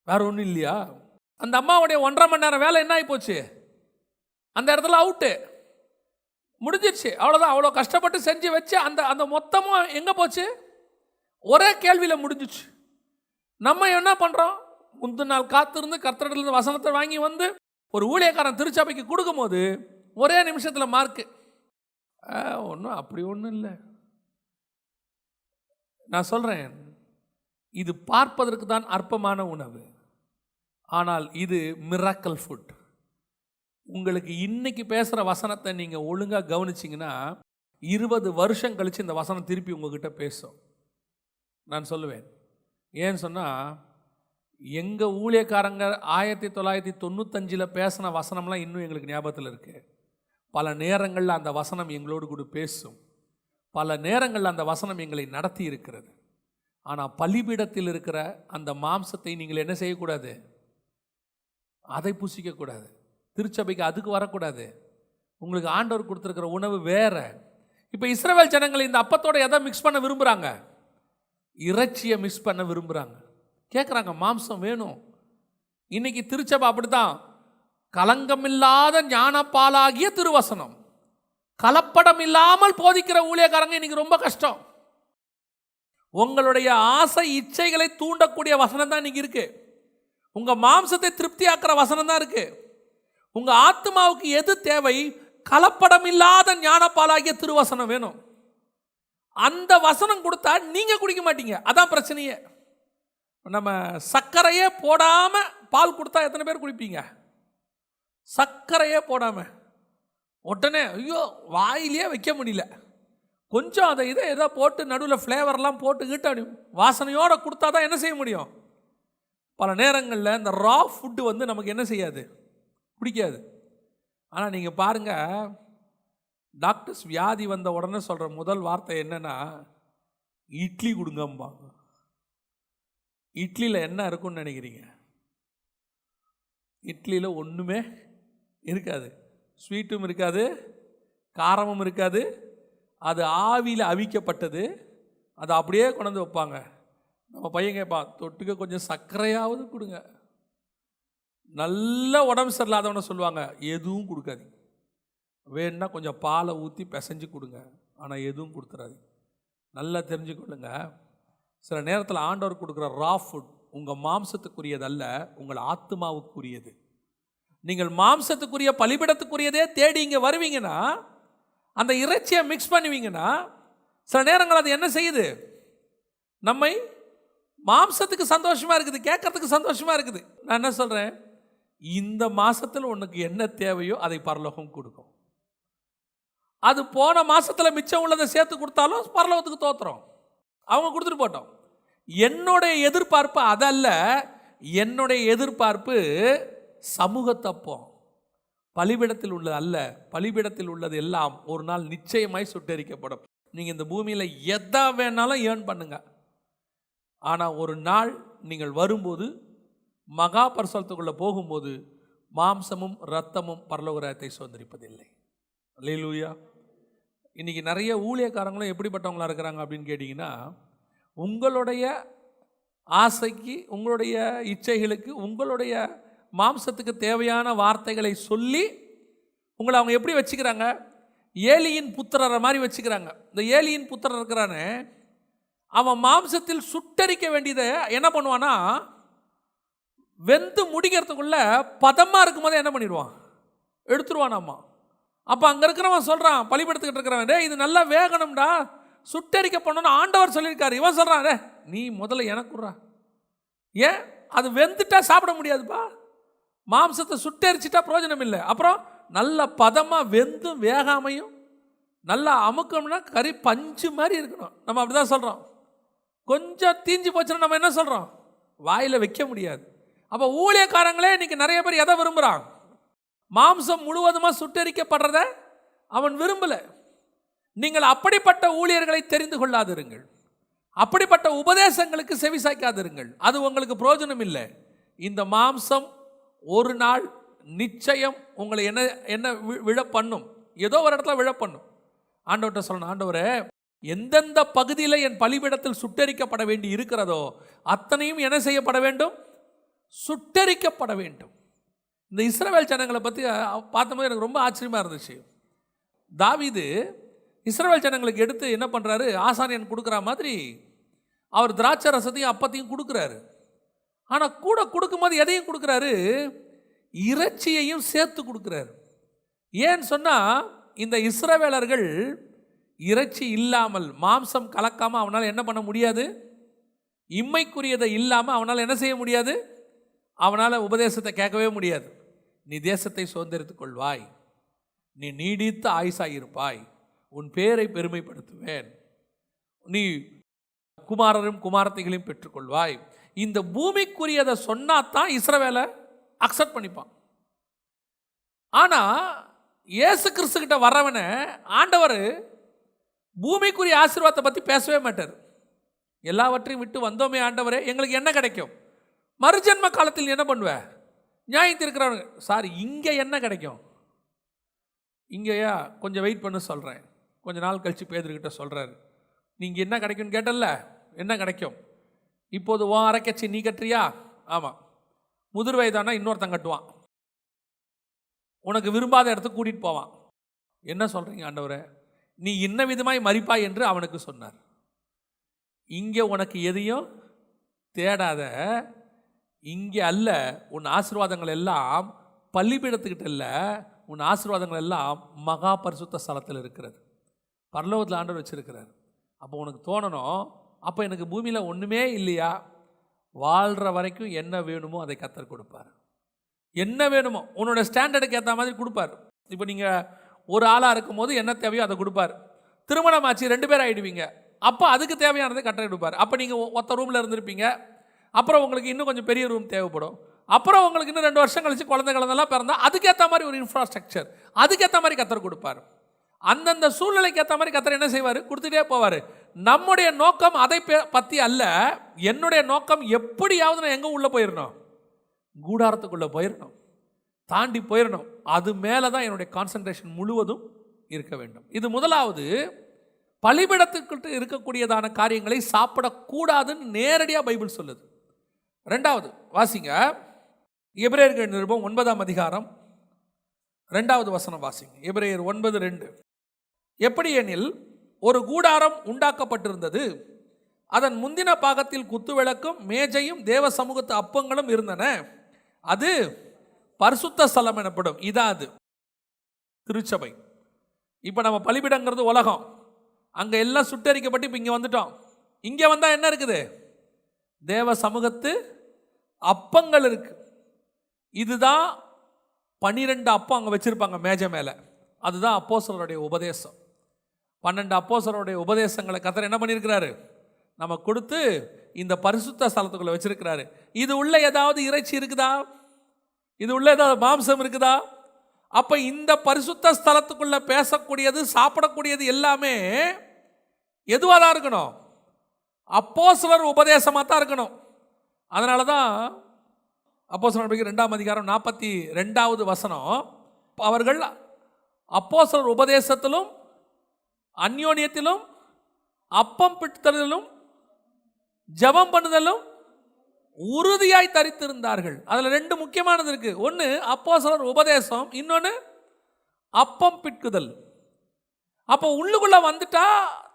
வேற ஒன்றும் இல்லையா? அந்த அம்மாவுடைய 1.5 மணி நேரம் வேலை என்ன ஆகி போச்சு? அந்த இடத்துல அவுட்டு, முடிஞ்சிருச்சு. அவ்வளோதான். அவ்வளோ கஷ்டப்பட்டு செஞ்சு வச்சு அந்த அந்த மொத்தமும் எங்கே போச்சு? ஒரே கேள்வியில் முடிஞ்சிச்சு. நம்ம என்ன பண்ணுறோம்? முந்தின நாள் காத்திருந்து கர்த்தரிடத்துல வசனத்தை வாங்கி வந்து ஒரு ஊழியக்காரன் திருச்சபைக்கு கொடுக்கும்போது ஒரே நிமிஷத்தில் மார்க்கு. ஒன்றும் அப்படி ஒன்றும் இல்லை. நான் சொல்கிறேன், இது பார்ப்பதற்கு தான் அற்பமான உணவு, ஆனால் இது மிராக்கிள் ஃபுட். உங்களுக்கு இன்னைக்கு பேசுகிற வசனத்தை நீங்கள் ஒழுங்காக கவனிச்சிங்கன்னா 20 வருஷம் கழித்து இந்த வசனம் திருப்பி உங்ககிட்ட பேசும். நான் சொல்லுவேன். ஏன்னு சொன்னால், எங்கள் ஊழியக்காரங்க 1995 பேசின வசனம்லாம் இன்னும் எங்களுக்கு ஞாபகத்தில் இருக்குது. பல நேரங்களில் அந்த வசனம் எங்களோடு கூட பேசும். பல நேரங்களில் அந்த வசனம் எங்களை நடத்தி இருக்கிறது. ஆனால் பலிபீடத்தில் இருக்கிற அந்த மாம்சத்தை நீங்கள் என்ன செய்யக்கூடாது? அதை புசிக்கக்கூடாது. திருச்சபைக்கு அதுக்கு வரக்கூடாது. உங்களுக்கு ஆண்டவர் கொடுத்துருக்கிற உணவு வேற. இப்போ இஸ்ரவேல் ஜனங்கள் இந்த அப்பத்தோட எதை மிக்ஸ் பண்ண விரும்புகிறாங்க? இறைச்சியை மிக்ஸ் பண்ண விரும்புகிறாங்க. கேட்குறாங்க, மாம்சம் வேணும். இன்னைக்கு திருச்சபை அப்படித்தான். கலங்கமில்லாத ஞானப்பாலாகிய திருவசனம், கலப்படம் இல்லாமல் போதிக்கிற ஊழியக்காரங்க இன்னைக்கு ரொம்ப கஷ்டம். உங்களுடைய ஆசை இச்சைகளை தூண்டக்கூடிய வசனம் தான் இன்னைக்கு இருக்கு. உங்க மாம்சத்தை திருப்தியாக்குற வசனம் தான் இருக்கு. உங்க ஆத்மாவுக்கு எது தேவை? கலப்படம் இல்லாத ஞானப்பாலாகிய திருவசனம் வேணும். அந்த வசனம் கொடுத்தா நீங்க குடிக்க மாட்டீங்க. அதான் பிரச்சனையே. நம்ம சர்க்கரையே போடாம பால் கொடுத்தா எத்தனை பேர் குடிப்பீங்க? சர்க்கரையே போடாம உடனே ஐயோ வாயிலேயே வைக்க முடியல. கொஞ்சம் அதை இதை ஏதோ போட்டு நடுவில் ஃப்ளேவர்லாம் போட்டு கிட்ட வாசனையோடு கொடுத்தா தான் என்ன செய்ய முடியும்? பல நேரங்களில் இந்த ரா ஃபுட்டு நமக்கு என்ன செய்யாது? பிடிக்காது. ஆனால் நீங்கள் பாருங்கள், டாக்டர்ஸ் வியாதி வந்த உடனே சொல்கிற முதல் வார்த்தை என்னென்னா, இட்லி கொடுங்கம்பாங்க. இட்லியில் என்ன இருக்குன்னு நினைக்கிறீங்க? இட்லியில் ஒன்றுமே இருக்காது. ஸ்வீட்டும் இருக்காது, காரமும் இருக்காது. அது ஆவியில் அவிக்கப்பட்டது. அதை அப்படியே கொண்டு வைப்பாங்க. நம்ம பையன் கேட்பான், தொட்டுக்க கொஞ்சம் சர்க்கரையாவது கொடுங்க. நல்ல உடம்பு சரியில்லாதவனை சொல்லுவாங்க, எதுவும் கொடுக்காதீங்க. வேணுன்னா கொஞ்சம் பாலை ஊற்றி பிசைஞ்சு கொடுங்க, ஆனால் எதுவும் கொடுத்துறாதீங்க. நல்லா தெரிஞ்சுக்கொள்ளுங்க, சில நேரத்தில் ஆண்டவர் கொடுக்குற ரா ஃபுட் உங்கள் மாம்சத்துக்குரியதல்ல, உங்கள் ஆத்மாவுக்குரியது. நீங்கள் மாம்சத்துக்குரிய பலிபிடத்துக்குரியதே தேடி இங்கே வருவீங்கன்னா, அந்த இறைச்சியை மிக்ஸ் பண்ணுவீங்கன்னா, சில நேரங்கள் அது என்ன செய்யுது? நம்மை மாம்சத்துக்கு சந்தோஷமாக இருக்குது, கேட்கறதுக்கு சந்தோஷமாக இருக்குது. நான் என்ன சொல்கிறேன், இந்த மாதத்தில் உனக்கு என்ன தேவையோ அதை பரலோகம் கொடுக்கும். அது போன மாதத்தில் மிச்சம் உள்ளதை சேர்த்து கொடுத்தாலும் பரலோகத்துக்கு தோத்துறோம். அவங்க கொடுத்துட்டு போட்டோம். என்னுடைய எதிர்பார்ப்பு அதல்ல. என்னுடைய எதிர்பார்ப்பு சமூகத்தப்பம், பலிபீடத்தில் உள்ளது அல்ல. பலிபீடத்தில் உள்ளது எல்லாம் ஒரு நாள் நிச்சயமாய் சுட்டெரிக்கப்படும். நீங்கள் இந்த பூமியில் எதை வேணாலும் ஏர்ன் பண்ணுங்க. ஆனால் ஒரு நாள் நீங்கள் வரும்போது, மகா பரிசுத்தத்துக்குள்ளே போகும்போது, மாம்சமும் இரத்தமும் பரலோக ராஜ்யத்தை சுதந்திரிப்பதில்லை. அல்லேலூயா. இன்றைக்கி நிறைய ஊழியக்காரங்களும் எப்படிப்பட்டவங்களாக இருக்கிறாங்க அப்படின்னு கேட்டிங்கன்னா, உங்களுடைய ஆசைக்கு, உங்களுடைய இச்சைகளுக்கு, உங்களுடைய மாம்சத்துக்கு தேவையான வார்த்தைகளை சொல்லி உங்களை அவங்க எப்படி வச்சுக்கிறாங்க? ஏலியின் புத்திரரை மாதிரி வச்சுக்கிறாங்க. இந்த ஏலியின் புத்திரர் இருக்கிறானே, அவன் மாம்சத்தில் சுட்டரிக்க வேண்டியதை என்ன பண்ணுவானா, வெந்து முடிக்கிறதுக்குள்ள பதமாக இருக்கும்போதே என்ன பண்ணிடுவான்? எடுத்துருவானாம்மா. அப்போ அங்கே இருக்கிறவன் சொல்கிறான், பலிபடுத்துக்கிட்டு இருக்கிறவன், டே இது நல்லா வேகணும்டா, சுட்டரிக்க பண்ணணும்னு ஆண்டவர் சொல்லியிருக்காரு. இவன் சொல்கிறான், டே நீ முதல்ல எனக்குறா. ஏன்? அது வெந்துட்டா சாப்பிட முடியாதுப்பா. மாம்சத்தை சுட்டரிச்சிட்டா பிரயோஜனம் இல்லை. அப்புறம் நல்ல பதமாக வெந்தும் வேகாமையும் நல்லா அமுக்கணும்னா கறி பஞ்சு மாதிரி இருக்கணும். நம்ம அப்படி தான் சொல்கிறோம். கொஞ்சம் தீஞ்சு போச்சுன்னா நம்ம என்ன சொல்கிறோம்? வாயில் வைக்க முடியாது. அப்போ ஊழியக்காரங்களே இன்றைக்கி நிறைய பேர் எதை விரும்புகிறான்? மாம்சம் முழுவதுமாக சுட்டரிக்கப்படுறத அவன் விரும்பலை. நீங்கள் அப்படிப்பட்ட ஊழியர்களை தெரிந்து கொள்ளாதிருங்கள். அப்படிப்பட்ட உபதேசங்களுக்கு செவிசாய்க்காதிருங்கள். அது உங்களுக்கு பிரயோஜனம் இல்லை. இந்த மாம்சம் ஒரு நாள் நிச்சயம் உங்களை என்ன என்ன விழ பண்ணும். ஏதோ ஒரு இடத்துல விழ பண்ணும். ஆண்டவர்கிட்ட சொல்லணும், ஆண்டவரே எந்தெந்த பகுதியில் என் பலிபீடத்தில் சுட்டரிக்கப்பட வேண்டி இருக்கிறதோ அத்தனையும் என்ன செய்யப்பட வேண்டும்? சுட்டரிக்கப்பட வேண்டும். இந்த இஸ்ரவேல் ஜனங்களை பற்றி பார்த்தபோது எனக்கு ரொம்ப ஆச்சரியமாக இருந்துச்சு. தாவீது இஸ்ரவேல் ஜனங்களுக்கு எடுத்து என்ன பண்ணுறாரு? ஆசாரியன் கொடுக்குற மாதிரி அவர் திராட்சை ரசத்தையும் அப்பத்தையும் கொடுக்குறாரு. ஆனால் கூட கொடுக்கும்போது எதையும் கொடுக்குறாரு? இறைச்சியையும் சேர்த்து கொடுக்குறாரு. ஏன்னு சொன்னால், இந்த இஸ்ரவேலர்கள் இறைச்சி இல்லாமல், மாம்சம் கலக்காமல் அவனால் என்ன பண்ண முடியாது? இம்மைக்குரியதை இல்லாமல் அவனால் என்ன செய்ய முடியாது? அவனால் உபதேசத்தை கேட்கவே முடியாது. நீ தேசத்தை சுதந்திரித்துக் கொள்வாய், நீ நீடித்த ஆயுசாயிருப்பாய், உன் பேரை பெருமைப்படுத்துவேன், நீ குமாரரும் குமாரத்திகளையும் பெற்றுக்கொள்வாய். இந்த பூமிக்குரியதை சொன்னாதான் இஸ்ரவேலை அக்செப்ட் பண்ணிப்பான். ஆனா இயேசு கிறிஸ்து கிட்ட வர்றவன ஆண்டவர் பூமிக்குரிய ஆசீர்வாதத்தை பத்தி பேசவே மாட்டார். எல்லாவற்றையும் விட்டு வந்தோமே ஆண்டவரே, எங்களுக்கு என்ன கிடைக்கும்? மறுஜன்ம காலத்தில் என்ன பண்ணுவ? நியாயம் தீர்க்கிறவங்க சார் இங்க என்ன கிடைக்கும்? இங்கேயா கொஞ்சம் வெயிட் பண்ண சொல்றேன். கொஞ்ச நாள் கழிச்சு பேதுருக்கிட்ட சொல்றாரு, நீங்க என்ன கிடைக்கும்னு கேட்டல்ல, என்ன கிடைக்கும்? இப்போது உன் அரைக்கச்சி நீ கட்டுறியா? ஆமா. முதிர் வயதானா இன்னொருத்தன் கட்டுவான், உனக்கு விரும்பாத இடத்துக்கு கூட்டிட்டு போவான். என்ன சொல்றீங்க ஆண்டவரே? நீ இன்ன விதமாய் மரிப்பாய் என்று அவனுக்கு சொன்னார். இங்கே உனக்கு எதையும் தேடாத, இங்கே அல்ல உன் ஆசீர்வாதங்கள் எல்லாம் பள்ளிப்பீடத்துக்கிட்ட இல்லை, உன் ஆசீர்வாதங்கள் எல்லாம் மகா பரிசுத்த ஸ்தலத்தில் இருக்கிறது, பரலோகத்தில் ஆண்டவர் வச்சிருக்கிறார். அப்போ உனக்கு தோணணும், அப்போ எனக்கு பூமியில் ஒன்றுமே இல்லையா? வாழ்கிற வரைக்கும் என்ன வேணுமோ அதை கர்த்தர் கொடுப்பார். என்ன வேணுமோ உன்னோட ஸ்டாண்டர்டுக்கு ஏற்ற மாதிரி கொடுப்பார். இப்போ நீங்கள் ஒரு ஆளாக இருக்கும் போது என்ன தேவையோ அதை கொடுப்பார். திருமணம் ஆச்சு 2 பேர் ஆகிடுவீங்க, அப்போ அதுக்கு தேவையானதை கட்டளை கொடுப்பார். அப்போ நீங்கள் ஒத்த ரூமில் இருந்திருப்பீங்க, அப்புறம் உங்களுக்கு இன்னும் கொஞ்சம் பெரிய ரூம் தேவைப்படும், அப்புறம் உங்களுக்கு இன்னும் 2 வருஷம் கழிச்சு குழந்தைகளெல்லாம் பிறந்தா அதுக்கேற்ற மாதிரி ஒரு இன்ஃப்ராஸ்ட்ரக்சர், அதுக்கேற்ற மாதிரி கர்த்தர் கொடுப்பார். அந்தந்த சூழ்நிலைக்கு ஏற்ற மாதிரி கர்த்தர் என்ன செய்வார்? கொடுத்துட்டே போவார். நம்முடைய நோக்கம் அதை பற்றி அல்ல. என்னுடைய நோக்கம் எப்படியாவது நான் எங்கே உள்ளே போயிடணும், கூடாரத்துக்குள்ளே போயிடணும், தாண்டி போயிடணும். அது மேலே தான் என்னுடைய கான்சன்ட்ரேஷன் முழுவதும் இருக்க வேண்டும். இது முதலாவது. பலிபீடத்துக்கிட்ட இருக்கக்கூடியதான காரியங்களை சாப்பிடக்கூடாதுன்னு நேரடியாக பைபிள் சொல்லுது. 2வது வாசிங்க, எபிரேயர்கள் நிருபம் 9ஆம் அதிகாரம் 2வது வசனம் வாசிங்க. எபிரேயர் 9:2. எப்படி எனில் ஒரு கூடாரம் உண்டாக்கப்பட்டிருந்தது, அதன் முந்தின பாகத்தில் குத்துவிளக்கும் மேஜையும் தேவ சமூகத்து அப்பங்களும் இருந்தன, அது பரிசுத்த ஸ்தலம் எனப்படும். இதான் அது திருச்சபை. இப்போ நம்ம பலிபீடங்கிறது உலகம், அங்கே எல்லாம் சுட்டரிக்கப்பட்டு இப்போ இங்கே வந்துட்டோம். இங்கே வந்தால் என்ன இருக்குது? தேவ சமூகத்து அப்பங்கள் இருக்கு. இதுதான் 12 அப்பம் அங்கே வச்சிருப்பாங்க மேஜை மேலே. அதுதான் அப்போஸ்தலருடைய உபதேசம். 12 அப்போஸ்தலருடைய உபதேசங்களை கர்த்தர் என்ன பண்ணியிருக்கிறாரு? நம்ம கொடுத்து இந்த பரிசுத்த ஸ்தலத்துக்குள்ளே வச்சிருக்கிறாரு. இது உள்ள ஏதாவது இறைச்சி இருக்குதா? இது உள்ள ஏதாவது மாம்சம் இருக்குதா? அப்போ இந்த பரிசுத்த ஸ்தலத்துக்குள்ள பேசக்கூடியது, சாப்பிடக்கூடியது எல்லாமே எதுவாக தான் இருக்கணும்? அப்போஸ்தலர் உபதேசமாக தான் இருக்கணும். அதனால தான் அப்போஸ்தலர் 2ஆம் அதிகாரம் 42வது வசனம், அவர்கள் அப்போஸ்தலர் உபதேசத்திலும் அந்யோன்யத்திலும் அப்பம் பிட்டுதலும் ஜெபம் பண்ணுதலும் உறுதியாய் தரித்திருந்தார்கள். அதில் 2 முக்கியமானது இருக்கு. ஒன்று அப்போஸ்தலர் உபதேசம், இன்னொன்று அப்பம் பிட்குதல். அப்போ உள்ளுக்குள்ள வந்துட்டா,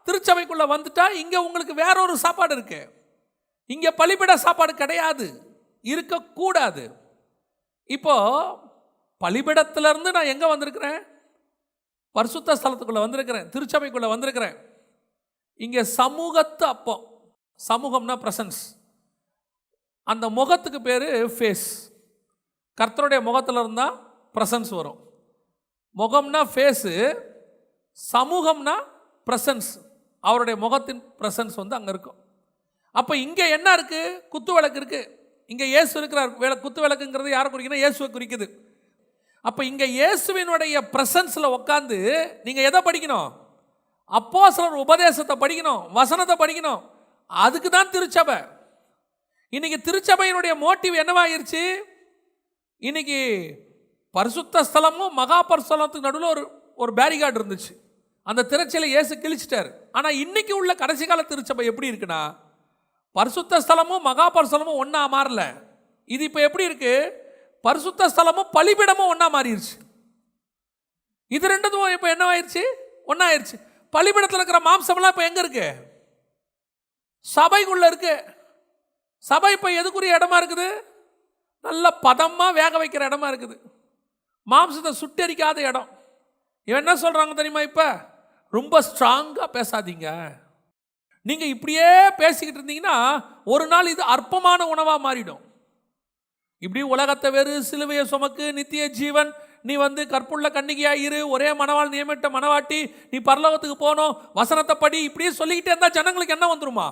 திருச்சபைக்குள்ள வந்துட்டா, இங்க உங்களுக்கு வேற ஒரு சாப்பாடு இருக்கு. இங்க பலிபீட சாப்பாடு கிடையாது, இருக்கக்கூடாது. இப்போ பலிபீடத்திலிருந்து நான் எங்க வந்திருக்கிறேன்? பரிசுத்த ஸ்தலத்துக்குள்ள வந்திருக்கிறேன், திருச்சபைக்குள்ள வந்திருக்கிறேன். இங்க சமூகத்து அப்பம். சமூகம்னா பிரசன்ஸ். அந்த முகத்துக்கு பேர் ஃபேஸ். கர்த்தருடைய முகத்தில் இருந்தால் பிரசன்ஸ் வரும். முகம்னா ஃபேஸு, சமூகம்னா பிரசன்ஸ். அவருடைய முகத்தின் பிரசன்ஸ் அங்கே இருக்கும். அப்போ இங்கே என்ன இருக்குது? குத்து விளக்கு இருக்குது. இங்கே இயேசு இருக்கிறார். குத்து விளக்குங்கிறது யாரை குறிக்குன்னா இயேசுவை குறிக்குது. அப்போ இங்கே இயேசுவினுடைய பிரசன்ஸில் உட்காந்து நீங்கள் எதை படிக்கணும்? அப்போஸ்தலர் உபதேசத்தை படிக்கணும், வசனத்தை படிக்கணும். அதுக்கு தான் திருச்சபை. இன்னைக்கு திருச்சபையினுடைய மோட்டிவ் என்னவாயிருச்சு? இன்னைக்கு பரிசுத்த ஸ்தலமும் மகா பரிசுத்தலத்துக்கு நடுவில் ஒரு பேரிகார்டு இருந்துச்சு. அந்த திரைச்சலை இயேசு கிழிச்சிட்டார். ஆனால் இன்னைக்கு உள்ள கடைசி கால திருச்சபை எப்படி இருக்குன்னா, பரிசுத்த ஸ்தலமும் மகா பரிசுத்தலமும் ஒன்றா மாறல. இது இப்போ எப்படி இருக்கு? பரிசுத்த ஸ்தலமும் பலிபீடமும் ஒன்றா மாறிடுச்சு. இது 2ம் இப்போ என்னவாயிருச்சு? ஒன்றாயிருச்சு. பலிபீடத்தில் இருக்கிற மாம்சம்லாம் இப்போ எங்கே இருக்கு? சபைக்குள்ள இருக்கு. சபை இப்போ எதுக்குரிய இடமா இருக்குது? நல்ல பதமாக வேக வைக்கிற இடமா இருக்குது. மாம்சத்தை சுட்டரிக்காத இடம். இவன் என்ன சொல்கிறாங்க தெரியுமா? இப்போ ரொம்ப ஸ்ட்ராங்காக பேசாதீங்க. நீங்கள் இப்படியே பேசிக்கிட்டு இருந்தீங்கன்னா ஒரு நாள் இது அற்பமான உணவாக மாறிடும். இப்படி உலகத்தை வெறு, சிலுவையை சுமக்கு, நித்திய ஜீவன், நீ கற்புள்ள கன்னிகையாக இரு, ஒரே மணவாள் நியமிட்ட மணவாட்டி, நீ பரலோகத்துக்கு போகணும், வசனத்தை படி, இப்படியே சொல்லிக்கிட்டே இருந்தால் ஜனங்களுக்கு என்ன வந்துருமா?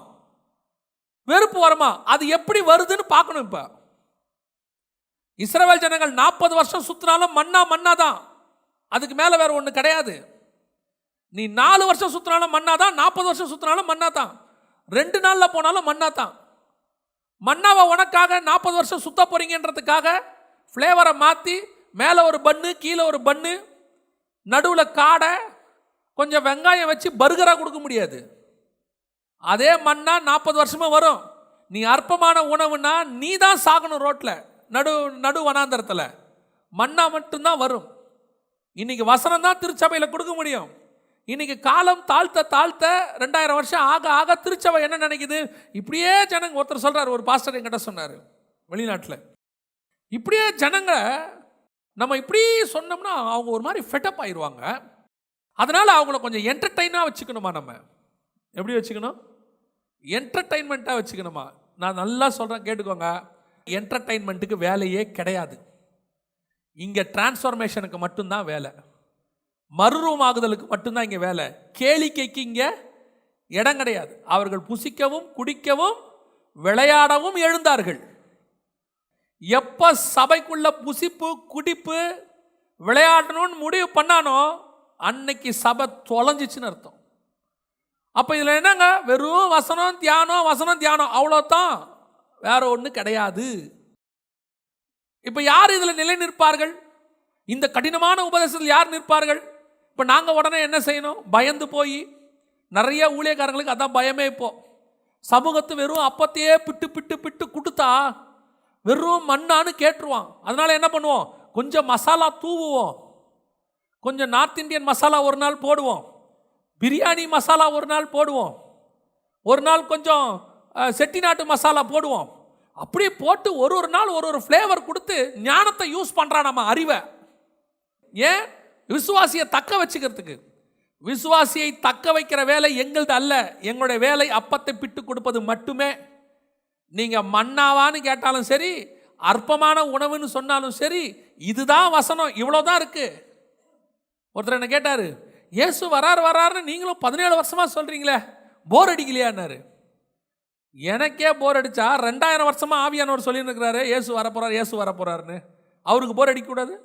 வெறுப்பு வருமா? அது எப்படி வருதுன்னு பார்க்கணும். இப்ப இஸ்ரவேல் ஜனங்கள் 40 வருஷம் சுத்தினாலும் மன்னா தான், அதுக்கு மேல வேற ஒண்ணு கிடையாது. நீ 4 வருஷம் சுத்தினாலும் மன்னா தான், 40 வருஷம் சுத்தினாலும் மன்னா தான், 2 நாள்ல போனாலும் மன்னா தான். மன்னாவை உனக்காக 40 வருஷம் சுத்த போறீங்கன்றதுக்காக ஃப்ளேவரை மாற்றி மேலே ஒரு பன்னு கீழே ஒரு பன்னு நடுவில் காடை கொஞ்சம் வெங்காயம் வச்சு பர்கராக கொடுக்க முடியாது. அதே மண்ணா 40 வருஷமாக வரும். நீ அற்பமான உணவுனா நீ தான் சாகணும் ரோட்டில், நடு வனாந்தரத்தில். மண்ணா மட்டும்தான் வரும். இன்னைக்கு வசனம் தான் திருச்சபையில் கொடுக்க முடியும். இன்னைக்கு காலம் தாழ்த்த 2000 வருஷம் ஆக திருச்சபை என்ன நினைக்குது? இப்படியே ஜனங்க, ஒருத்தர் சொல்றாரு, ஒரு பாஸ்டர் என்கிட்ட சொன்னார் வெளிநாட்டில், இப்படியே ஜனங்க நம்ம இப்படி சொன்னோம்னா அவங்க ஒரு மாதிரி ஃபெட்டப் ஆயிடுவாங்க, அதனால அவங்கள கொஞ்சம் என்டர்டெயினாக வச்சுக்கணுமா. நம்ம எப்படி வச்சுக்கணும்? என்டர்டெயின்மெண்ட்டாக வச்சுக்கணுமா. நான் நல்லா சொல்கிறேன், கேட்டுக்கோங்க. என்டர்டெயின்மெண்ட்டுக்கு வேலையே கிடையாது. இங்கே டிரான்ஸ்ஃபர்மேஷனுக்கு மட்டும்தான் வேலை, மறுரூபமாகுதலுக்கு மட்டும்தான் இங்கே வேலை. கேளிக்கைக்கு இங்கே இடம் கிடையாது. அவர்கள் புசிக்கவும் குடிக்கவும் விளையாடவும் எழுந்தார்கள். எப்போ சபைக்குள்ள புசிப்பு குடிப்பு விளையாடணும்னு முடிவு பண்ணானோ அன்னைக்கு சபை தொலைஞ்சிச்சுன்னு அர்த்தம். அப்போ இதில் என்னங்க, வெறும் வசனம் தியானம் அவ்வளோதான், வேற ஒன்று கிடையாது. இப்போ யார் இதில் நிலை நிற்பார்கள்? இந்த கடினமான உபதேசத்தில் யார் நிற்பார்கள்? இப்போ நாங்கள் உடனே என்ன செய்யணும்? பயந்து போய், நிறைய ஊழியக்காரங்களுக்கு அதான் பயமே. இப்போ சமூகத்து வெறும் அப்பத்தையே பிட்டு கொடுத்தா வெறும் மண்ணான்னு கேட்டுருவான். அதனால என்ன பண்ணுவோம்? கொஞ்சம் மசாலா தூவுவோம், கொஞ்சம் நார்த் இந்தியன் மசாலா ஒரு நாள் போடுவோம், பிரியாணி மசாலா ஒரு நாள் போடுவோம், ஒரு நாள் கொஞ்சம் செட்டிநாட்டு மசாலா போடுவோம். அப்படியே போட்டு ஒரு நாள் ஒரு ஃப்ளேவர் கொடுத்து ஞானத்தை யூஸ் பண்ணுறான், நம்ம அறிவை. ஏன்? விசுவாசியை தக்க வச்சுக்கிறதுக்கு. விசுவாசியை தக்க வைக்கிற வேலை எங்களது அல்ல. எங்களுடைய வேலை அப்பத்தை பிட்டு கொடுப்பது மட்டுமே. நீங்கள் மன்னாவான்னு கேட்டாலும் சரி, அற்பமான உணவுன்னு சொன்னாலும் சரி, இதுதான் வசனம், இவ்வளோதான் இருக்கு. ஒருத்தர் என்ன கேட்டார், இயேசு வராருன்னு நீங்களும் 17 வருஷமாக சொல்கிறீங்களே, போர் அடிக்கலையான்னாரு. எனக்கே போர் அடித்தா 2000 வருஷமாக ஆவியானவர் சொல்லின்னு இருக்கிறாரு இயேசு வரப்போறாருன்னு. அவருக்கு போர் அடிக்கக்கூடாது?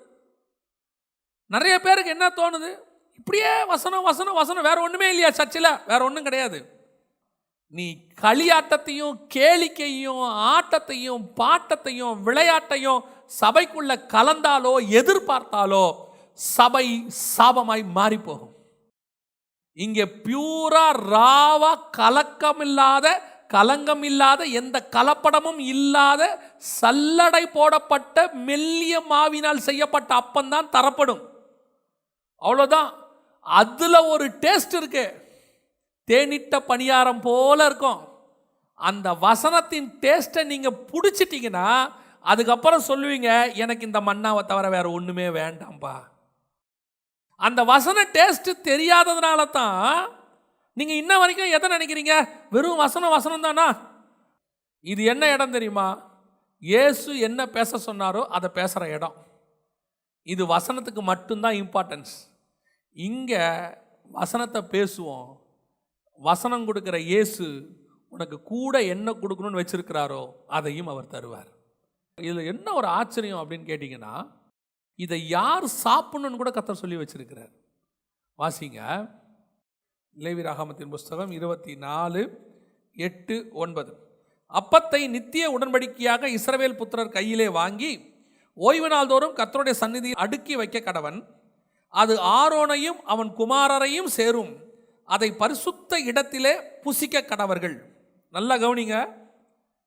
நிறைய பேருக்கு என்ன தோணுது? இப்படியே வசனம் வேற ஒன்றுமே இல்லையா சர்ச்சில்? வேற ஒன்றும் கிடையாது. நீ களியாட்டத்தையும் கேளிக்கையும் ஆட்டத்தையும் பாட்டத்தையும் விளையாட்டையும் சபைக்குள்ள கலந்தாலோ எதிர்பார்த்தாலோ சபை சாபமாய் மாறி போகும். இங்கே பியூரா ராவா கலங்கம் இல்லாத எந்த கலப்படமும் இல்லாத சல்லடை போடப்பட்ட மெல்லிய மாவினால் செய்யப்பட்ட அப்பந்தான் தரப்படும். அவ்வளோதான். அதுல ஒரு டேஸ்ட் இருக்கு, தேனிட்ட பணியாரம் போல இருக்கும். அந்த வசனத்தின் டேஸ்ட்டை நீங்க பிடிச்சிட்டீங்கன்னா அதுக்கப்புறம் சொல்லுவீங்க, எனக்கு இந்த மன்னாவை தவிர வேற ஒண்ணுமே வேண்டாம்பா. அந்த வசன டேஸ்ட் தெரியாததுனால தான் நீங்க இன்ன வரைக்கும் எதை நினைக்கிறீங்க? வெறும் வசனம் தானா? இது என்ன இடம் தெரியுமா? இயேசு என்ன பேச சொன்னாரோ அதை பேசுற இடம். இது வசனத்துக்கு மட்டும்தான் இம்பார்ட்டன்ஸ். இங்க வசனத்தை பேசுவோம். வசனம் கொடுக்கிற இயேசு உனக்கு கூட என்ன கொடுக்கணும்னு வச்சிருக்கிறாரோ அதையும் அவர் தருவார். இதில் என்ன ஒரு ஆச்சரியம் அப்படின்னு கேட்டிங்கன்னா, இதை யார் சாப்பிடணும்னு கூட கர்த்தர் சொல்லி வச்சிருக்கிறார். வாசிங்க, லேவியராகமத்தின் புஸ்தகம் 24:8-9. அப்பத்தை நித்திய உடன்படிக்கையாக இஸ்ரவேல் புத்திரர் கையிலே வாங்கி ஓய்வு நாள்தோறும் கர்த்தருடைய சந்நிதியை அடுக்கி வைக்க கடவன். அது ஆரோனையும் அவன் குமாரரையும் சேரும். அதை பரிசுத்த இடத்திலே புசிக்க கடவர்கள். நல்லா கவனிங்க,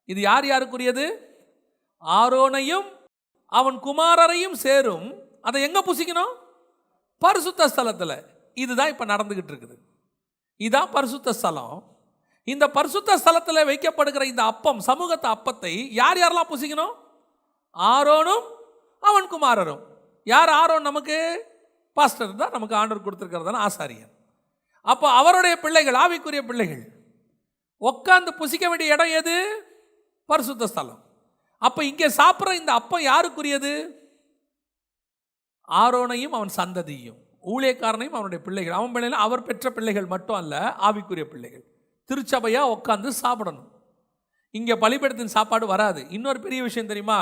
இது யார் யாருக்குரியது? ஆரோனையும் அவன் குமாரரையும் சேரும். அதை எங்க புசிக்கணும்? பரிசுத்த ஸ்தலத்தில். இதுதான் இப்போ நடந்துகிட்டு இருக்குது. இதுதான் பரிசுத்த ஸ்தலம். இந்த பரிசுத்த ஸ்தலத்தில் வைக்கப்படுகிற இந்த அப்பம், சமூகத்தை அப்பத்தை யார் யாரெல்லாம் புசிக்கணும்? ஆரோனும் அவன் குமாரரும். யார் ஆரோன்? நமக்கு பாஸ்டர் தான், நமக்கு ஆண்டவர் கொடுத்துருக்கிறதான ஆசாரியன். அப்போ அவருடைய பிள்ளைகள், ஆவிக்குரிய பிள்ளைகள் உட்கார்ந்து புசிக்க வேண்டிய இடம் எது? பரிசுத்த ஸ்தலம். அப்போ இங்கே சாப்பிட்ற இந்த அப்பம் யாருக்குரியது? ஆரோனையும் அவன் சந்ததியும், ஊழியக்காரனையும் அவனுடைய பிள்ளைகள். அவன் பிள்ளைகள் அவர் பெற்ற பிள்ளைகள் மட்டும் அல்ல, ஆவிக்குரிய பிள்ளைகள் திருச்சபையாக உட்காந்து சாப்பிடணும். இங்கே பலிபீடத்தின் சாப்பாடு வராது. இன்னொரு பெரிய விஷயம் தெரியுமா,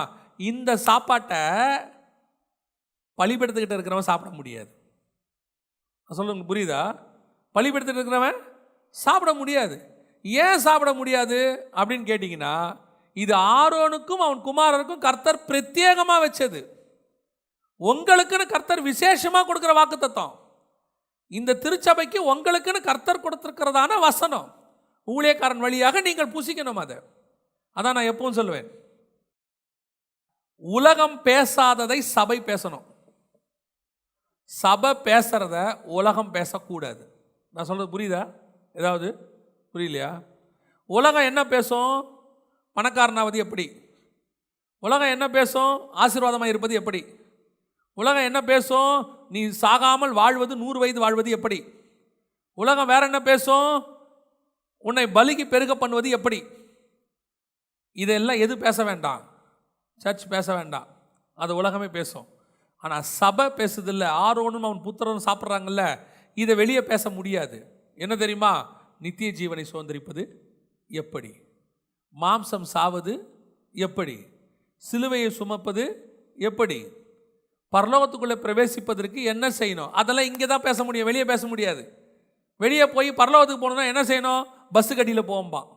இந்த சாப்பாட்டை பலிபீடத்துக்கிட்ட இருக்கிறவன் சாப்பிட முடியாது. சொல்லுங்க, புரியுதா? பலிபீடத்துக்கிட்ட இருக்கிறவன் சாப்பிட முடியாது. ஏன் சாப்பிட முடியாது அப்படின்னு கேட்டிங்கன்னா, இது ஆரோனுக்கும் அவன் குமாரருக்கும் கர்த்தர் பிரத்யேகமாக வச்சது. உங்களுக்குன்னு கர்த்தர் விசேஷமாக கொடுக்குற வாக்குத்தத்தம். இந்த திருச்சபைக்கு உங்களுக்குன்னு கர்த்தர் கொடுத்துருக்கிறதான வசனம். ஊழியக்காரன் வழியாக நீங்கள் புசிக்கணும் அதை. அதான் நான் எப்பவும் சொல்லுவேன், உலகம் பேசாததை சபை பேசணும். சபை பேசுறத உலகம் பேசக்கூடாது. நான் சொல்றது புரியுதா? ஏதாவது புரியலையா? உலகம் என்ன பேசும்? பணக்காரனாவது எப்படி? உலகம் என்ன பேசும்? ஆசீர்வாதமாக இருப்பது எப்படி? உலகம் என்ன பேசும்? நீ சாகாமல் வாழ்வது, 100 வயது வாழ்வது எப்படி? உலகம் வேற என்ன பேசும்? உன்னை பலிக்கு பெருக பண்ணுவது எப்படி? இதெல்லாம் எது பேச வேண்டாம்? சர்ச் பேச வேண்டாம், அது உலகமே பேசும். ஆனால் சபை பேசுதில்ல. ஆரோனும் அவன் புத்திரனும் சாப்பிட்றாங்கல்ல, இதை வெளியே பேச முடியாது. என்ன தெரியுமா? நித்திய ஜீவனை சுதந்திரிப்பது எப்படி? மாம்சம் சாவது எப்படி? சிலுவையை சுமப்பது எப்படி? பரலோகத்துக்குள்ளே பிரவேசிப்பதற்கு என்ன செய்யணும்? அதெல்லாம் இங்கே தான் பேச முடியும், வெளியே பேச முடியாது. வெளியே போய் பரலோகத்துக்கு போகணுன்னா என்ன செய்யணும்? பஸ்ஸு கடியில் போகும்பான்.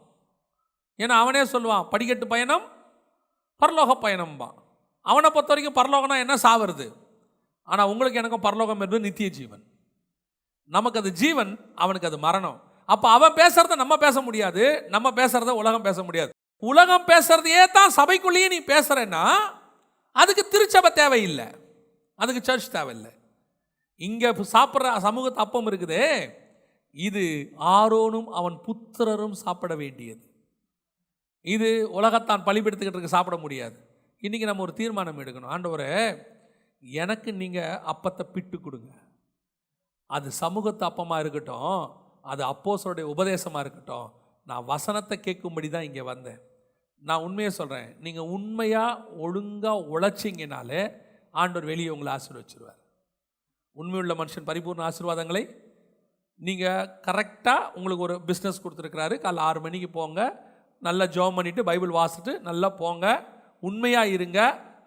ஏன்னா அவனே சொல்லுவான், படிக்கட்டு பயணம் பரலோக பயணம்பான். அவனை பொறுத்த வரைக்கும் பரலோகம்னா என்ன? சாவது. ஆனால் உங்களுக்கு எனக்கும் பரலோகம் என்பது நித்திய ஜீவன். நமக்கு அது ஜீவன், அவனுக்கு அது மரணம். அப்போ அவன் பேசுறத நம்ம பேச முடியாது, நம்ம பேசுறத உலகம் பேச முடியாது. உலகம் பேசுறதையே தான் சபைக்குள்ளேயே நீ பேசுறேன்னா அதுக்கு திருச்சபை தேவையில்லை, அதுக்கு சர்ச் தேவையில்லை. இங்கே சாப்பிட்ற சமூகத்து அப்பம் இருக்குதே, இது ஆரோனும் அவன் புத்திரரும் சாப்பிட வேண்டியது. இது உலகத்தான் பலிபீடத்துக்கிட்டு சாப்பிட முடியாது. இன்றைக்கி நம்ம ஒரு தீர்மானம் எடுக்கணும். ஆண்டவரே, எனக்கு நீங்கள் அப்பத்தை பிட்டு கொடுங்க. அது சமூகத்து அப்பமாக இருக்கட்டும், அது அப்போஸ்தலருடைய உபதேசமாக இருக்கட்டும், நான் வசனத்தை கேட்கும்படி தான் இங்கே வந்தேன். நான் உண்மையை சொல்கிறேன், நீங்கள் உண்மையாக ஒழுங்காக உழைச்சிங்கனாலே ஆண்டவர் வெளியே உங்களை ஆசீர்வச்சிருவார். உண்மையுள்ள மனுஷன் பரிபூர்ண ஆசீர்வாதங்களை நீங்கள் கரெக்டாக உங்களுக்கு ஒரு பிஸ்னஸ் கொடுத்துருக்கிறாரு. காலைல 6 மணிக்கு போங்க, நல்லா ஜெபம் பண்ணிவிட்டு பைபிள் வாசிட்டு நல்லா போங்க, உண்மையாக இருங்க.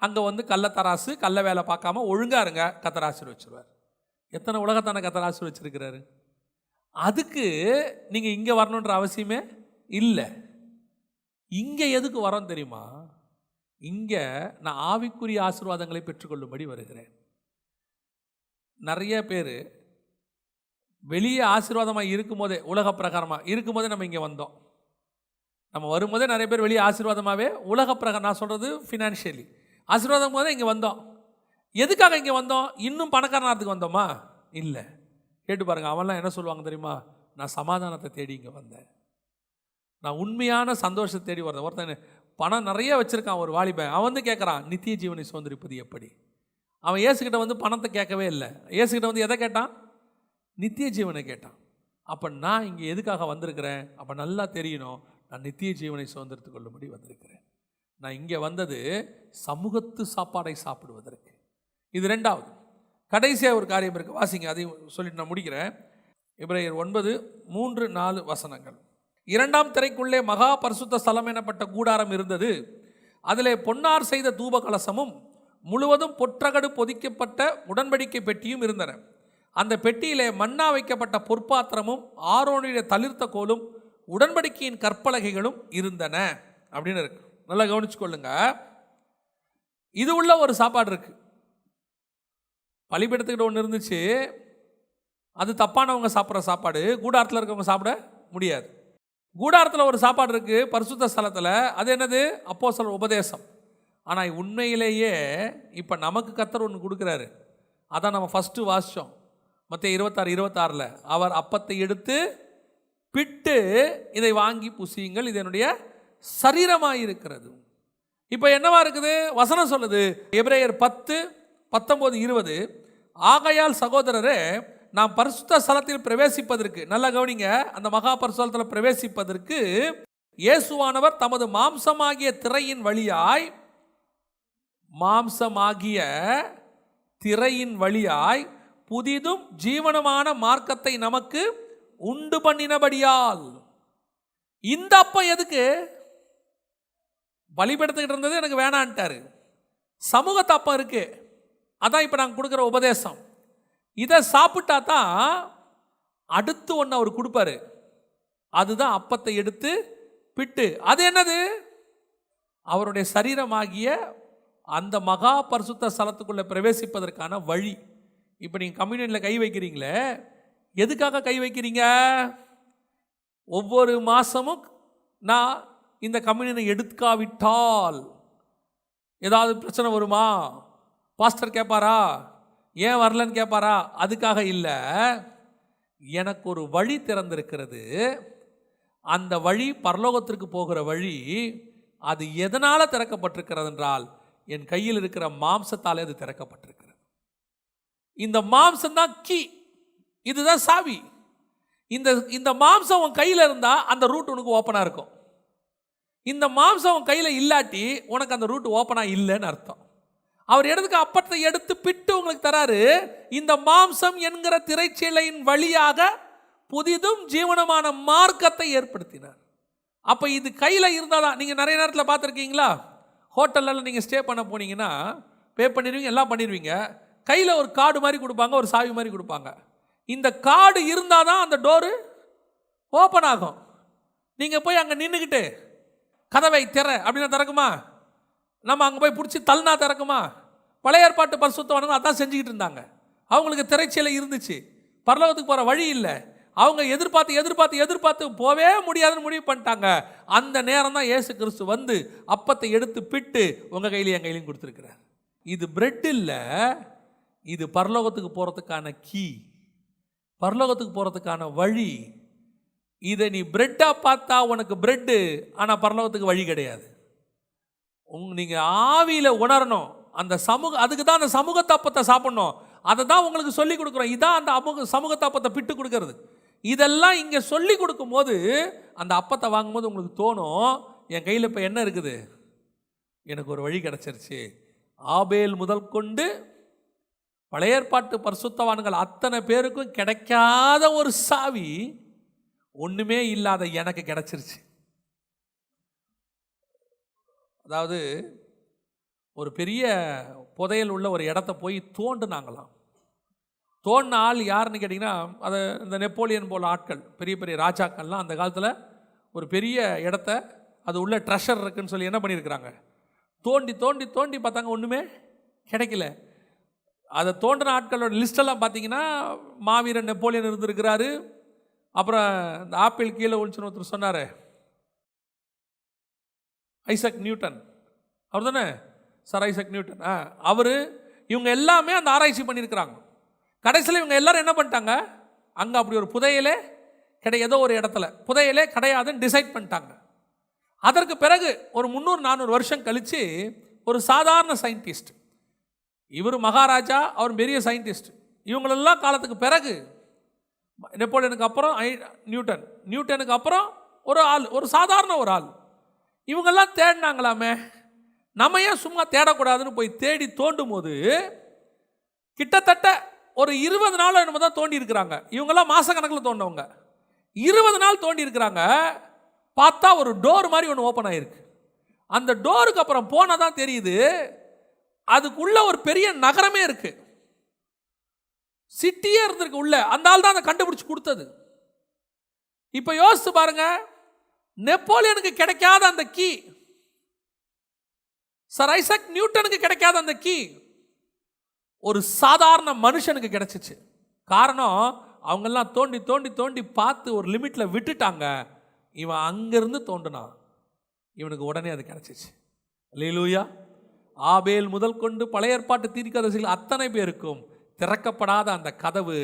அங்கே வந்து கள்ளத்தராசு கள்ள வேலை பார்க்காம ஒழுங்காக இருங்க, கர்த்தர் ஆசீர்வச்சிருவார். எத்தனை உலகத்தான கர்த்தர் ஆசீர்வச்சிருக்கிறாரு. அதுக்கு நீங்கள் இங்கே வரணுன்ற அவசியமே இல்லை. இங்கே எதுக்கு வரோம் தெரியுமா? இங்கே நான் ஆவிக்குரிய ஆசீர்வாதங்களை பெற்றுக்கொள்ளும்படி வருகிறேன். நிறைய பேர் வெளியே ஆசீர்வாதமாக இருக்கும்போதே, உலக பிரகாரமாக இருக்கும்போதே நம்ம இங்கே வந்தோம். நம்ம வரும்போதே நிறைய பேர் வெளியே ஆசீர்வாதமாகவே உலக பிரகாரம், நான் சொல்கிறது ஃபினான்ஷியலி ஆசீர்வாதம் போதே இங்கே வந்தோம். எதுக்காக இங்கே வந்தோம்? இன்னும் பணக்காரனாகிறதுக்கு வந்தோமா? இல்லை. கேட்டு பாருங்கள், அவன்லாம் என்ன சொல்லுவாங்க தெரியுமா? நான் சமாதானத்தை தேடி இங்கே வந்தேன், நான் உண்மையான சந்தோஷத்தை தேடி வரேன். ஒருத்தன் பணம் நிறைய வச்சுருக்கான், ஒரு வாலிபன், அவன் வந்து கேட்குறான், நித்திய ஜீவனை சுதந்திரிப்பது எப்படி? அவன் இயேசுகிட்ட வந்து பணத்தை கேட்கவே இல்லை. இயேசுகிட்ட வந்து எதை கேட்டான்? நித்திய ஜீவனை கேட்டான். அப்போ நான் இங்கே எதுக்காக வந்திருக்கிறேன்? அப்போ நல்லா தெரியணும், நான் நித்திய ஜீவனை சுதந்திரத்து கொள்ளும்படி வந்திருக்கிறேன். நான் இங்கே வந்தது சமூகத்து சாப்பாடை சாப்பிடுவதற்கு. இது 2வது. கடைசியாக ஒரு காரியம் இருக்குது, வாசிங்க, அதையும் சொல்லிட்டு நான் முடிக்கிறேன். எபிரேயர் 9:3-4 வசனங்கள். 2ஆம் திரைக்குள்ளே மகா பரிசுத்த ஸ்தலம் எனப்பட்ட கூடாரம் இருந்தது. அதிலே பொன்னார் செய்த தூப கலசமும் முழுவதும் பொற்றகடு பொதிக்கப்பட்ட உடன்படிக்கை பெட்டியும் இருந்தன. அந்த பெட்டியிலே மன்னா வைக்கப்பட்ட பொற்பாத்திரமும் ஆரோனுடைய தளிர்த்த கோலும் உடன்படிக்கையின் கற்பலகைகளும் இருந்தன அப்படின்னு இருக்கு. நல்லா கவனிச்சுக்கொள்ளுங்க. இது உள்ள ஒரு சாப்பாடு இருக்கு. பலிபீடத்துக்கிட்ட ஒன்று இருந்துச்சு, அது தப்பானவங்க சாப்பிட்ற சாப்பாடு, கூடாரத்தில் இருக்கவங்க சாப்பிட முடியாது. கூடாரத்தில் ஒரு சாப்பாடு இருக்குது பரிசுத்த ஸ்தலத்தில், அது என்னது? அப்போஸ்தலர் உபதேசம். ஆனால் உண்மையிலேயே இப்போ நமக்கு கர்த்தர் ஒன்று கொடுக்குறாரு. அதான் நம்ம ஃபஸ்ட்டு வாசித்தோம், மத்தேயு 26:26. அவர் அப்பத்தை எடுத்து பிட்டு இதை வாங்கி புசியுங்கள், இது என்னுடைய சரீரமாக இருக்கிறது. இப்போ என்னவா இருக்குது? வசனம் சொல்லுது, எபிரேயர் 10:19-20. ஆகையால் சகோதரரே, நாம் பரிசுத்த ஸ்தலத்தில் பிரவேசிப்பதற்கு, நல்லா கவனிங்க, அந்த மகா பரிசுத்தலத்தில் பிரவேசிப்பதற்கு இயேசுவானவர் தமது மாம்சமாகிய திரையின் வழியாய் புதிதும் ஜீவனமான மார்க்கத்தை நமக்கு உண்டு பண்ணினபடியால். இந்த அப்பம் எதுக்கு? பலிபீடத்துக்கிட்ட இருந்தது எனக்கு வேணான்ட்டாரு. சமூக தப்பம் இருக்கு. அதான் இப்போ நாங்கள் கொடுக்குற உபதேசம். இதை சாப்பிட்டா தான் அடுத்து ஒன்று அவர் கொடுப்பாரு. அதுதான் அப்பத்தை எடுத்து பிட்டு. அது என்னது? அவருடைய சரீரமாகிய அந்த மகா பரிசுத்த ஸ்தலத்துக்குள்ளே பிரவேசிப்பதற்கான வழி. இப்போ நீங்கள் கம்யூனியனில் கை வைக்கிறீங்களே, எதுக்காக கை வைக்கிறீங்க? ஒவ்வொரு மாதமும் நான் இந்த கம்யூனியனை எடுக்காவிட்டால் ஏதாவது பிரச்சனை வருமா, பாஸ்டர் கேட்பாரா, ஏன் வரலன்னு கேட்பாரா? அதுக்காக இல்லை. எனக்கு ஒரு வழி திறந்திருக்கிறது. அந்த வழி பரலோகத்திற்கு போகிற வழி. அது எதனால் திறக்கப்பட்டிருக்கிறது என்றால், என் கையில் இருக்கிற மாம்சத்தாலே அது திறக்கப்பட்டிருக்கிறது. இந்த மாம்சம் தான் கீ, இதுதான் சாவி. இந்த மாம்சம் உன் கையில் இருந்தால் அந்த ரூட் உனக்கு ஓப்பனாக இருக்கும். இந்த மாம்சம் உன் கையில் இல்லாட்டி உனக்கு அந்த ரூட் ஓப்பனாக இல்லைன்னு அர்த்தம். அவர் எடுத்துக்க அப்பத்தை எடுத்து பிட்டு உங்களுக்கு தராரு. இந்த மாம்சம் என்கிற திரைச்சீலையின் வழியாக புதிதும் ஜீவனமான மார்க்கத்தை ஏற்படுத்தினார். அப்போ இது கையில் இருந்தால் தான். நீங்கள் நிறைய நேரத்தில் பார்த்துருக்கீங்களா, ஹோட்டலில் நீங்கள் ஸ்டே பண்ண போனீங்கன்னா பே பண்ணிடுவீங்க, எல்லாம் பண்ணிடுவீங்க. கையில் ஒரு கார்டு மாதிரி கொடுப்பாங்க, ஒரு சாவி மாதிரி கொடுப்பாங்க. இந்த கார்டு இருந்தால் தான் அந்த டோரு ஓப்பன் ஆகும். நீங்கள் போய் அங்கே நின்றுக்கிட்டு கதவை திற அப்படின்னா திறக்குமா? நம்ம அங்கே போய் பிடிச்சி தள்ளினா திறக்குமா? பழைய ஏற்பாட்டு பரிசுத்தவான்கள் அதான் செஞ்சுக்கிட்டு இருந்தாங்க. அவங்களுக்கு திரைச்சீலை இருந்துச்சு, பரலோகத்துக்கு போகிற வழி இல்லை. அவங்க எதிர்பார்த்து போவே முடியாதுன்னு முடிவு பண்ணிட்டாங்க. அந்த நேரம் தான் இயேசு கிறிஸ்து வந்து அப்பத்தை எடுத்து பிட்டு உங்கள் கையிலையும் என் கையிலையும் கொடுத்துருக்கிறார். இது பிரெட் இல்லை, இது பரலோகத்துக்கு போகிறதுக்கான கீ, பரலோகத்துக்கு போகிறதுக்கான வழி. இதை நீ பிரெட்டாக பார்த்தா உனக்கு பிரெட்டு, ஆனால் பரலோகத்துக்கு வழி கிடையாது. நீங்கள் ஆவியில் உணரணும். அந்த அதுக்கு தான் அந்த சமூக தப்பத்தை சாப்பிடணும். அதை தான் உங்களுக்கு சொல்லி கொடுக்குறோம். இதான் அந்த சமூக தப்பத்தை பிட்டு கொடுக்கறது. இதெல்லாம் இங்கே சொல்லி கொடுக்கும்போது அந்த அப்பத்தை வாங்கும்போது உங்களுக்கு தோணும், என் கையில் இப்போ என்ன இருக்குது, எனக்கு ஒரு வழி கிடச்சிருச்சு. ஆபேல் முதல் கொண்டு பழைய ஏற்பாட்டு பரிசுத்தவான்கள் அத்தனை பேருக்கும் கிடைக்காத ஒரு சாவி ஒன்றுமே இல்லாத எனக்கு கிடச்சிருச்சு. அதாவது ஒரு பெரிய புதையல் உள்ள ஒரு இடத்த போய் தோண்டுனாங்களாம். தோண்டின ஆள் யாருன்னு கேட்டிங்கன்னா, அதை இந்த நெப்போலியன் போல ஆட்கள், பெரிய பெரிய ராஜாக்கள்லாம் அந்த காலத்தில் ஒரு பெரிய இடத்த, அது உள்ள ட்ரெஷர் இருக்குன்னு சொல்லி என்ன பண்ணியிருக்கிறாங்க, தோண்டி தோண்டி தோண்டி பார்த்தாங்க, ஒன்றுமே கிடைக்கல. அதை தோண்டின ஆட்களோட லிஸ்டெல்லாம் பார்த்தீங்கன்னா, மாவீரன் நெப்போலியன் இருந்திருக்கிறாரு. அப்புறம் இந்த ஆப்பிள் கீழே ஒழிச்சுன்னு ஒருத்தர் சொன்னார், ஐசக் நியூட்டன், அவர் தானே சார் ஐசக் நியூட்டன், அவர், இவங்க எல்லாமே அந்த ஆராய்ச்சி பண்ணியிருக்கிறாங்க. கடைசியில் இவங்க எல்லாரும் என்ன பண்ணிட்டாங்க, அங்கே அப்படி ஒரு புதையலே ஏதோ ஒரு இடத்துல புதையலே கிடையாதுன்னு டிசைட் பண்ணிட்டாங்க. அதற்கு பிறகு ஒரு 300-400 வருஷம் கழித்து ஒரு சாதாரண சயின்டிஸ்ட், இவர் மகாராஜா, அவர் பெரிய சயின்டிஸ்ட், இவங்களெல்லாம் காலத்துக்கு பிறகு நெப்போலியனுக்கு அப்புறம் நியூட்டனுக்கு அப்புறம் ஒரு ஆள், ஒரு சாதாரண ஒரு ஆள், இவங்கெல்லாம் தேடினாங்களாமே, நம்ம ஏன் சும்மா தேடக்கூடாதுன்னு போய் தேடி தோண்டும் போது கிட்டத்தட்ட ஒரு 20 நாள் என்னமோ தான் தோண்டி இருக்கிறாங்க. இவங்கெல்லாம் மாதக்கணக்கில் தோண்டவங்க. 20 நாள் தோண்டி இருக்கிறாங்க. பார்த்தா ஒரு டோர் மாதிரி ஒன்று ஓப்பன் ஆகிருக்கு. அந்த டோருக்கு அப்புறம் போனால் தான் தெரியுது, அதுக்குள்ள ஒரு பெரிய நகரமே இருக்கு, சிட்டியே இருந்திருக்கு உள்ள. அந்த ஆள் தான் அதை கண்டுபிடிச்சு கொடுத்தது. இப்போ யோசிச்சு பாருங்க, நெப்போலியனுக்கு கிடைக்காத அந்த கீ, சர் ஐசக் நியூட்டனுக்கு கிடைக்காத அந்த கீ ஒரு சாதாரண மனுஷனுக்கு கிடைச்சிச்சு. காரணம், அவங்கெல்லாம் தோண்டி தோண்டி தோண்டி பார்த்து ஒரு லிமிட்ல விட்டுட்டாங்க. இவன் அங்கிருந்து தோண்டினான், இவனுக்கு உடனே அது கிடைச்சிச்சு. அல்லேலூயா. ஆபேல் முதல் கொண்டு பழைய ஏற்பாட்டு தீர்க்கதரிசிகள் அத்தனை பேருக்கும் திறக்கப்படாத அந்த கதவு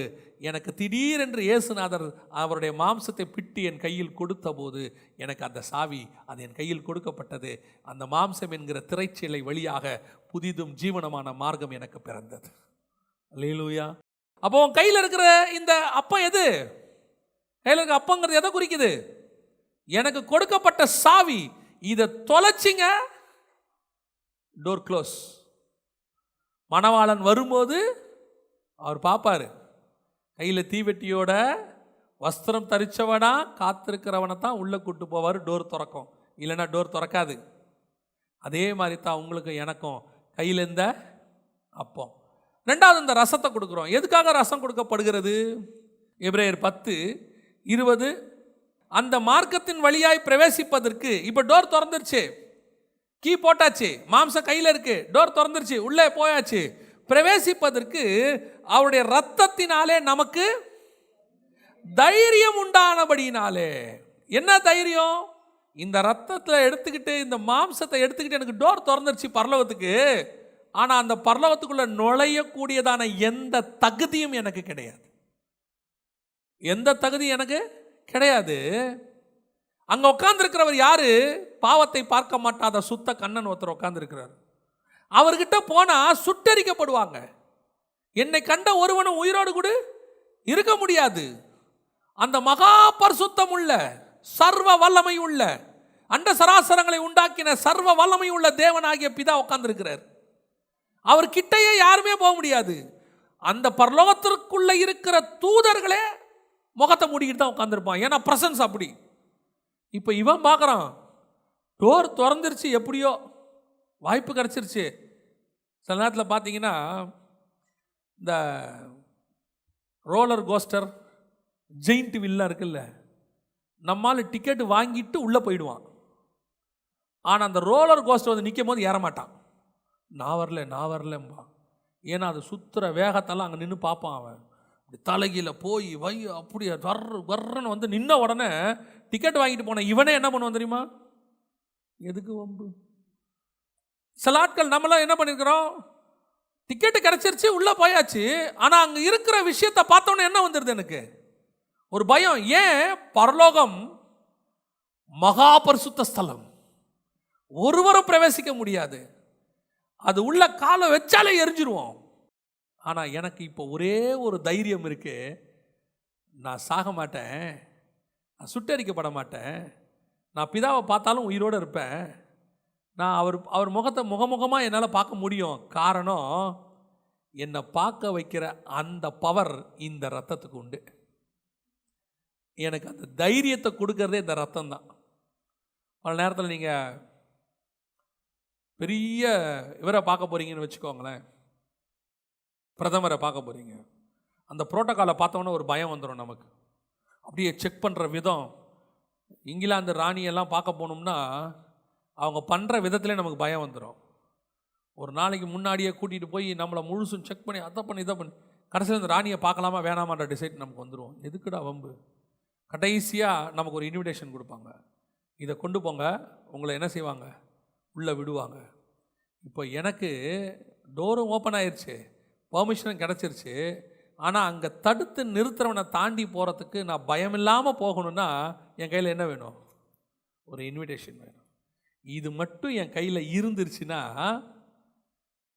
எனக்கு திடீரென்று இயேசுநாதர் அவருடைய மாம்சத்தை பிட்டு என் கையில் கொடுத்த போது எனக்கு அந்த சாவி, அது என் கையில் கொடுக்கப்பட்டது. அந்த மாம்சம் என்கிற திரைச்சீலை வழியாக புதிதும் ஜீவனமான மார்க்கம் எனக்கு பிறந்தது. அல்லேலூயா. அப்போ உன் கையில் இருக்கிற இந்த அப்பம் எது? கையில் இருக்கிற அப்பங்கிறது எதை குறிக்குது? எனக்கு கொடுக்கப்பட்ட சாவி. இதை தொலைச்சிங்க, டோர் க்ளோஸ். மணவாளன் வரும்போது அவர் பார்ப்பாரு, கையில் தீவெட்டியோட வஸ்திரம் தரிச்சவனா காத்திருக்கிறவனை தான் உள்ளே கூட்டு போவார். டோர் திறக்கும், இல்லைன்னா டோர் திறக்காது. அதே மாதிரி தான் உங்களுக்கு எனக்கும் கையில் இருந்த அப்பம். ரெண்டாவது இந்த ரசத்தை கொடுக்குறோம். எதுக்காக ரசம் கொடுக்கப்படுகிறது? எபிரேயர் 10:20, அந்த மார்க்கத்தின் வழியாய் பிரவேசிப்பதற்கு, இப்போ டோர் திறந்துருச்சு, கீ போட்டாச்சு, மாம்சம் கையில் இருக்கு, டோர் திறந்துருச்சு, உள்ளே போயாச்சு. பிரவேசிப்பதற்கு அவருடைய ரத்தத்தினாலே நமக்கு தைரியம் உண்டானபடினாலே. என்ன தைரியம்? இந்த ரத்தத்தில் எடுத்துக்கிட்டு, இந்த மாம்சத்தை எடுத்துக்கிட்டு எனக்கு டோர் திறந்துருச்சு பரலோகத்துக்கு. ஆனால் அந்த பரலோகத்துக்குள்ள நுழையக்கூடியதான எந்த தகுதியும் எனக்கு கிடையாது. எந்த தகுதியும் எனக்கு கிடையாது. அங்கே உட்கார்ந்துருக்கிறவர் யாரு? பாவத்தை பார்க்க மாட்டாத சுத்த கண்ணன் ஒருத்தர் உட்கார்ந்துருக்கிறார். அவர்கிட்ட போனால் சுட்டரிக்கப்படுவாங்க. என்னை கண்ட ஒருவனும் உயிரோடு கூட இருக்க முடியாது. அந்த மகா பரிசுத்தம் உள்ள, சர்வ வல்லமை உள்ள, அண்ட சராசரங்களை உண்டாக்கின சர்வ வல்லமை உள்ள தேவனாகிய பிதா உட்கார்ந்துருக்கிறார். அவர் கிட்டையே யாருமே போக முடியாது. அந்த பரலோகத்திற்குள்ள இருக்கிற தூதர்களே முகத்தை மூடிக்கிட்டு தான் உட்காந்துருப்பான். ஏன்னா பிரசன்ஸ் அப்படி. இப்போ இவன் பார்க்குறான், டோர் திறந்துருச்சு, எப்படியோ வாய்ப்பு கிடச்சிருச்சு. சில நேரத்தில் பார்த்தீங்கன்னா இந்த ரோலர் கோஸ்டர் ஜெயிண்ட் வில்லாம் இருக்குல்ல, நம்மால் டிக்கெட்டு வாங்கிட்டு உள்ளே போயிடுவான். ஆனால் அந்த ரோலர் கோஸ்டர் வந்து நிற்கும் போது ஏறமாட்டான். நான் வரலம்பா. ஏன்னா அது சுற்றுற வேகத்தெல்லாம் அங்கே நின்று பார்ப்பான். அவன் அப்படி தலைகீழ போய் அப்படியே வர்றன்னு வந்து நின்ன உடனே டிக்கெட் வாங்கிட்டு போன இவனே என்ன பண்ணுவான் தெரியுமா? எதுக்கு வம்பு? சில ஆட்கள் நம்மளாம் என்ன பண்ணியிருக்கிறோம், டிக்கெட்டு கிடச்சிருச்சு, உள்ளே போயாச்சு. ஆனால் அங்கே இருக்கிற விஷயத்தை பார்த்தோன்னே என்ன வந்துடுது எனக்கு? ஒரு பயம். ஏன்? பரலோகம் மகா பரிசுத்த ஸ்தலம், ஒருவரும் பிரவேசிக்க முடியாது. அது உள்ள காலை வச்சாலே எரிஞ்சிருவோம். ஆனால் எனக்கு இப்போ ஒரே ஒரு தைரியம் இருக்கு, நான் சாக மாட்டேன், நான் சுட்டரிக்கப்பட மாட்டேன், நான் பிதாவை பார்த்தாலும் உயிரோடு இருப்பேன், நான் அவர் முகத்தை முகமுகமாக என்னால் பார்க்க முடியும். காரணம், என்னை பார்க்க வைக்கிற அந்த பவர் இந்த ரத்தத்துக்கு உண்டு. எனக்கு அந்த தைரியத்தை கொடுக்கறதே இந்த ரத்தம் தான். பல நேரத்தில் நீங்கள் பெரிய இவரை பார்க்க போகிறீங்கன்னு வச்சுக்கோங்களேன், பிரதமரை பார்க்க போகிறீங்க. அந்த புரோட்டோக்காலை பார்த்தோன்னே ஒரு பயம் வந்துடும் நமக்கு. அப்படியே செக் பண்ணுற விதம், இங்கிலாந்து ராணியெல்லாம் பார்க்க போனோம்னா அவங்க பண்ணுற விதத்திலே நமக்கு பயம் வந்துடும். ஒரு நாளைக்கு முன்னாடியே கூட்டிகிட்டு போய் நம்மளை முழுசும் செக் பண்ணி அதை பண்ணி இதை பண்ணி கடைசியில் இந்த ராணியை பார்க்கலாமா வேணாமான்ற டிசைட் நமக்கு வந்துடும். எதுக்குடா வம்பு? கடைசியாக நமக்கு ஒரு இன்விடேஷன் கொடுப்பாங்க, இதை கொண்டு போங்க, உங்களை என்ன செய்வாங்க, உள்ளே விடுவாங்க. இப்போ எனக்கு டோரும் ஓப்பன் ஆயிடுச்சு, பர்மிஷனும் கிடச்சிருச்சு. ஆனால் அங்கே தடுத்து நிறுத்துறவனை தாண்டி போகிறதுக்கு நான் பயமில்லாமல் போகணுன்னா என் கையில் என்ன வேணும்? ஒரு இன்விடேஷன் வேணும். இது மட்டும் என் கையில் இருந்துருச்சுன்னா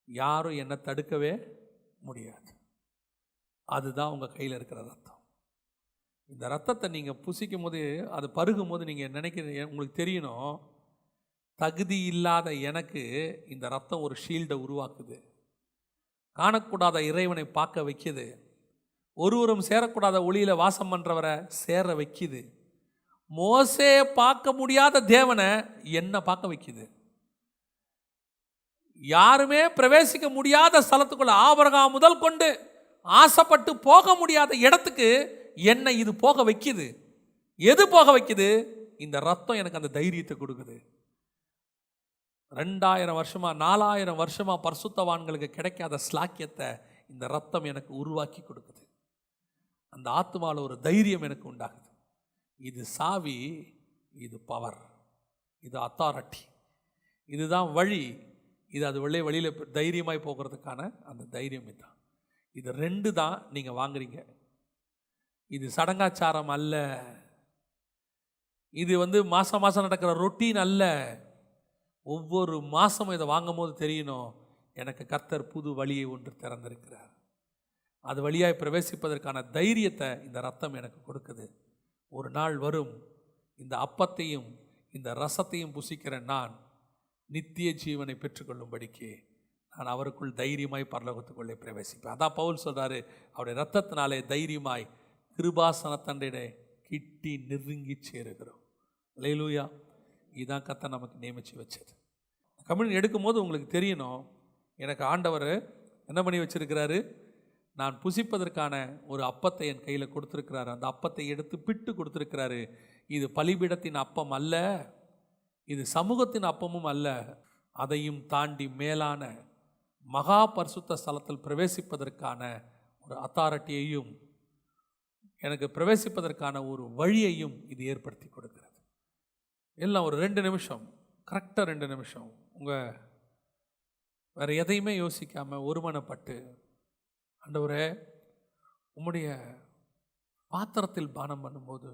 யாரும் என்னை தடுக்கவே முடியாது. அதுதான் உங்கள் கையில் இருக்கிற ரத்தம். இந்த ரத்தத்தை நீங்கள் புசிக்கும் போது, அது பருகும் போது நீங்கள் நினைக்கிறீங்க, உங்களுக்கு தெரியணும், தகுதி இல்லாத எனக்கு இந்த ரத்தம் ஒரு ஷீல்டை உருவாக்குது, காணக்கூடாத இறைவனை பார்க்க வைக்கிது, ஒருவரும் சேரக்கூடாத ஒளியில் வாசம் பண்ணுறவரை சேர வைக்கிது, மோசே பார்க்க முடியாத தேவனை என்ன பார்க்க வைக்கிது, யாருமே பிரவேசிக்க முடியாத ஸ்தலத்துக்குள்ள ஆபிரகாம் முதல் கொண்டு ஆசைப்பட்டு போக முடியாத இடத்துக்கு என்னை இது போக வைக்கிது. எது போக வைக்கிது? இந்த ரத்தம் எனக்கு அந்த தைரியத்தை கொடுக்குது. 2000 வருஷமா 4000 வருஷமா பரிசுத்தவான்களுக்கு கிடைக்காத ஸ்லாக்கியத்தை இந்த ரத்தம் எனக்கு உருவாக்கி கொடுக்குது. அந்த ஆத்மாவில் ஒரு தைரியம் எனக்கு உண்டாகுது. இது சாவி, இது பவர், இது அத்தாரிட்டி, இதுதான் வழி. இது அது வெளியில் தைரியமாய் போகிறதுக்கான அந்த தைரியம் இதுதான். இது 2 தான் நீங்கள் வாங்குறீங்க. இது சடங்காச்சாரம் அல்ல, இது மாதம் மாதம் நடக்கிற ரொட்டீன் அல்ல. ஒவ்வொரு மாதமும் இதை வாங்கும் போது தெரியணும், எனக்கு கர்த்தர் புது வழியை ஒன்று திறந்திருக்கிறார். அது வழியாய் பிரவேசிப்பதற்கான தைரியத்தை இந்த ரத்தம் எனக்கு கொடுக்குது. ஒரு நாள் வரும், இந்த அப்பத்தையும் இந்த ரசத்தையும் புசிக்கிற நான் நித்திய ஜீவனை பெற்றுக்கொள்ளும்படிக்கு நான் அவருக்குள் தைரியமாய் பரலோகத்துக்குள்ளே பிரவேசிப்பேன். அதான் பவுல் சொல்கிறாரு, அவருடைய ரத்தத்தினாலே தைரியமாய் கிருபாசனத்தண்டை கிட்டி நெருங்கி சேருகிறோம். அல்லேலூயா. இதுதான் கர்த்தர் நமக்கு நியமித்து வச்சது. கம்யூனியன் எடுக்கும்போது உங்களுக்கு தெரியணும், எனக்கு ஆண்டவர் என்ன பண்ணி வச்சிருக்கிறாரு, நான் புசிப்பதற்கான ஒரு அப்பத்தை என் கையில் கொடுத்துருக்கிறாரு. அந்த அப்பத்தை எடுத்து பிட்டு கொடுத்துருக்கிறாரு. இது பலிபீடத்தின் அப்பம் அல்ல, இது சமூகத்தின் அப்பமும் அல்ல, அதையும் தாண்டி மேலான மகா பரிசுத்த ஸ்தலத்தில் பிரவேசிப்பதற்கான ஒரு அத்தாரிட்டியையும் எனக்கு பிரவேசிப்பதற்கான ஒரு வழியையும் இது ஏற்படுத்தி கொடுக்கிறது. எல்லாம் ஒரு 2 நிமிஷம், கரெக்டாக 2 நிமிஷம் உங்கள் வேறு எதையுமே யோசிக்காமல் ஒருமனப்பட்டு, ஆண்டவரே உம்முடைய பாத்திரத்தில் பானம் பண்ணும்போது,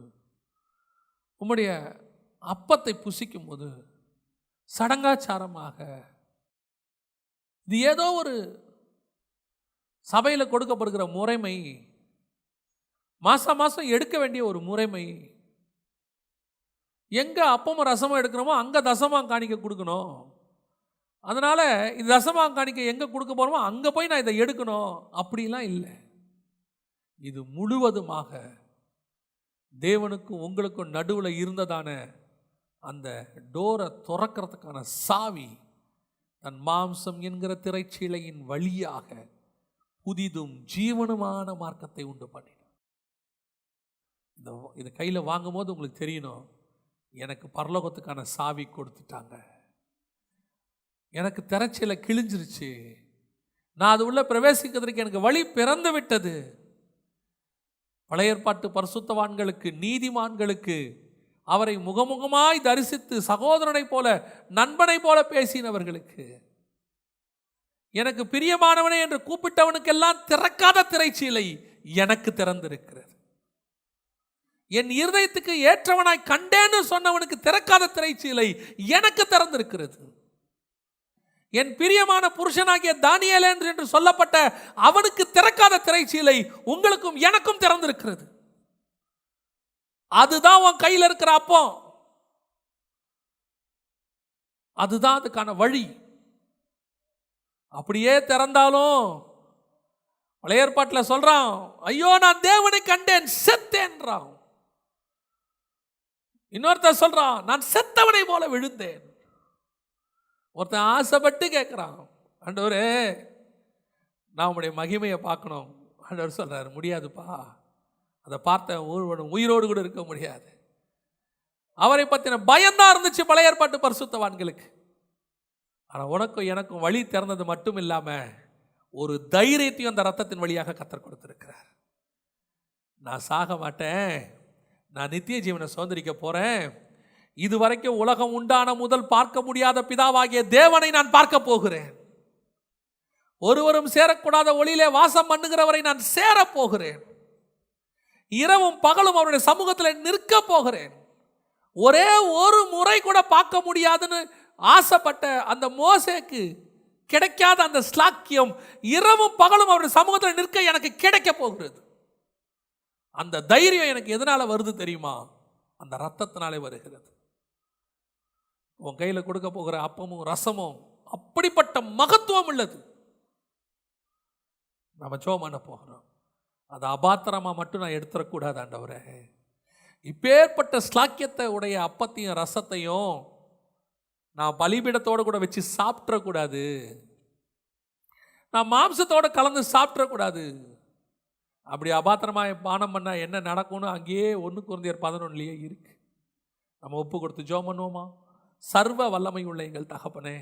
உம்முடைய அப்பத்தை புசிக்கும் போது சடங்காச்சாரமாக, இது ஏதோ ஒரு சபையில் கொடுக்கப்படுகிற முறைமை, மாதம் மாதம் எடுக்க வேண்டிய ஒரு முறைமை, எங்கே அப்பமும் ரசமும் எடுக்கிறோமோ அங்கே தசமாம் காணிக்க கொடுக்கணும். அதனால் இது தசமாம் காணிக்க எங்கே கொடுக்க போகிறோமோ அங்கே போய் நான் இதை எடுக்கணும் அப்படிலாம் இல்லை. இது முழுவதுமாக தேவனுக்கும் உங்களுக்கும் நடுவில் இருந்ததான அந்த டோரை திறக்கிறதுக்கான சாவி தன் மாம்சம் என்கிற திரைச்சீலையின் வழியாக புதிதும் ஜீவனுமான மார்க்கத்தை உண்டு பண்ணினார். இதை கையில் வாங்கும்போது உங்களுக்கு தெரியணும், எனக்கு பரலோகத்துக்கான சாவி கொடுத்துட்டாங்க, எனக்கு திரைச்சீலை கிழிஞ்சிருச்சு, நான் அது உள்ள பிரவேசிக்கிறதுக்கு எனக்கு வழி பிறந்து விட்டது. பழைய ஏற்பாட்டு பரிசுத்தவான்களுக்கு, நீதிமான்களுக்கு, அவரை முகமுகமாய் தரிசித்து சகோதரனை போல நண்பனை போல பேசினவர்களுக்கு, எனக்கு பிரியமானவனே என்று கூப்பிட்டவனுக்கெல்லாம் திறக்காத திரைச்சீலை எனக்கு திறந்திருக்கிறது. என் இருதயத்துக்கு ஏற்றவனாய் கண்டேன்னு சொன்னவனுக்கு திறக்காத திரைச்சீலை எனக்கு திறந்திருக்கிறது. என் பிரியமான புருஷனாகிய தானியேல் என்று சொல்லப்பட்ட அவனுக்கு திறக்காத திரைச்சீலை உங்களுக்கும் எனக்கும் திறந்திருக்கிறது. அதுதான் உன் கையில் இருக்கிற அப்பம், அதுதான் அதுக்கான வழி. அப்படியே திறந்தாலும் பழைய ஏற்பாட்டில் சொல்றான், ஐயோ நான் தேவனை கண்டேன் செத்தேன்றான். இன்னொருத்தர் சொல்றான், நான் செத்தவனை போல விழுந்தேன். ஒருத்தன் ஆசைப்பட்டு கேட்குறான், ஆண்டவரே நான் உங்களுடைய மகிமையை பார்க்கணும். ஆண்டவர் சொல்றாரு, முடியாதுப்பா, அதை பார்த்த ஒருவனும் உயிரோடு கூட இருக்க முடியாது. அவரை பற்றின பயம்தான் இருந்துச்சு பழைய ஏற்பாட்டு பரிசுத்தவான்களுக்கு. ஆனால் உனக்கும் எனக்கும் வழி திறந்தது மட்டும் இல்லாமல் ஒரு தைரியத்தையும் அந்த ரத்தத்தின் வழியாக கர்த்தர் கொடுத்திருக்கிறார். நான் சாக மாட்டேன், நான் நித்திய ஜீவனை சுதந்திரிக்க போகிறேன். இதுவரைக்கும் உலகம் உண்டான முதல் பார்க்க முடியாத பிதாவாகிய தேவனை நான் பார்க்க போகிறேன். ஒருவரும் சேரக்கூடாத ஒளியிலே வாசம் பண்ணுகிறவரை நான் சேரப் போகிறேன். இரவும் பகலும் அவருடைய சமூகத்தில் நிற்க போகிறேன். ஒரே ஒரு முறை கூட பார்க்க முடியாதுன்னு ஆசைப்பட்ட அந்த மோசேக்கு கிடைக்காத அந்த ஸ்லாக்கியம் இரவும் பகலும் அவருடைய சமூகத்தில் நிற்க எனக்கு கிடைக்க போகிறது. அந்த தைரியம் எனக்கு எதனால வருது தெரியுமா? அந்த ரத்தத்தினாலே வருகிறது. உன் கையில் கொடுக்க போகிற அப்பமும் ரசமும் அப்படிப்பட்ட மகத்துவம் உள்ளது. நம்ம ஜெபம் பண்ண போகிறோம், அது அபாத்திரமாக மட்டும் நான் எடுத்துடக்கூடாது. ஆண்டவரே, இப்பேற்பட்ட ஸ்லாக்கியத்தை உடைய அப்பத்தையும் ரசத்தையும் நான் பலிபீடத்தோடு கூட வச்சு சாப்பிட்றக்கூடாது, நான் மாம்சத்தோடு கலந்து சாப்பிட்றக்கூடாது. அப்படி அபாத்திரமாக பானம் பண்ணால் என்ன நடக்கும்னு அங்கேயே 1 கொரிந்தியர் 11 இருக்கு. நம்ம ஒப்பு கொடுத்து ஜெபம் பண்ணுவோமா? சர்வ வல்லமை உள்ள எங்கள் தகப்பனே,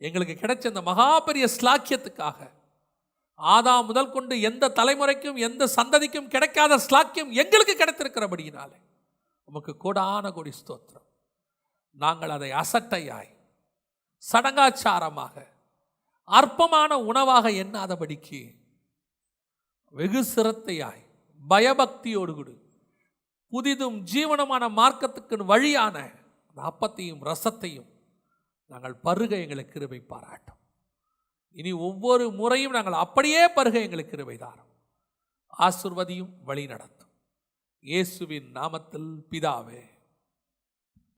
எங்களுக்கு கிடைச்ச இந்த மகா பெரிய ஸ்லாக்கியத்துக்காக, ஆதாம் முதல் கொண்டு எந்த தலைமுறைக்கும் எந்த சந்ததிக்கும் கிடைக்காத ஸ்லாக்கியம் எங்களுக்கு கிடைத்திருக்கிறபடியினாலே உமக்கு கோடான கோடி ஸ்தோத்திரம். நாங்கள் அதை அசட்டையாய், சடங்காச்சாரமாக, அற்பமான உணவாக எண்ணாதபடிக்கு வெகு சிரத்தையாய், பயபக்தியோடு கூட புதிதும் ஜீவனமான மார்க்கத்துக்கு வழியான அந்த அப்பத்தையும் ரசத்தையும் நாங்கள் பருக எங்களுக்கு கிருபை பாராட்டும். இனி ஒவ்வொரு முறையும் நாங்கள் அப்படியே பருக எங்களுக்கு கிருபை தாரும். ஆசீர்வதியும் வழி நடத்தும். இயேசுவின் நாமத்தில் பிதாவே.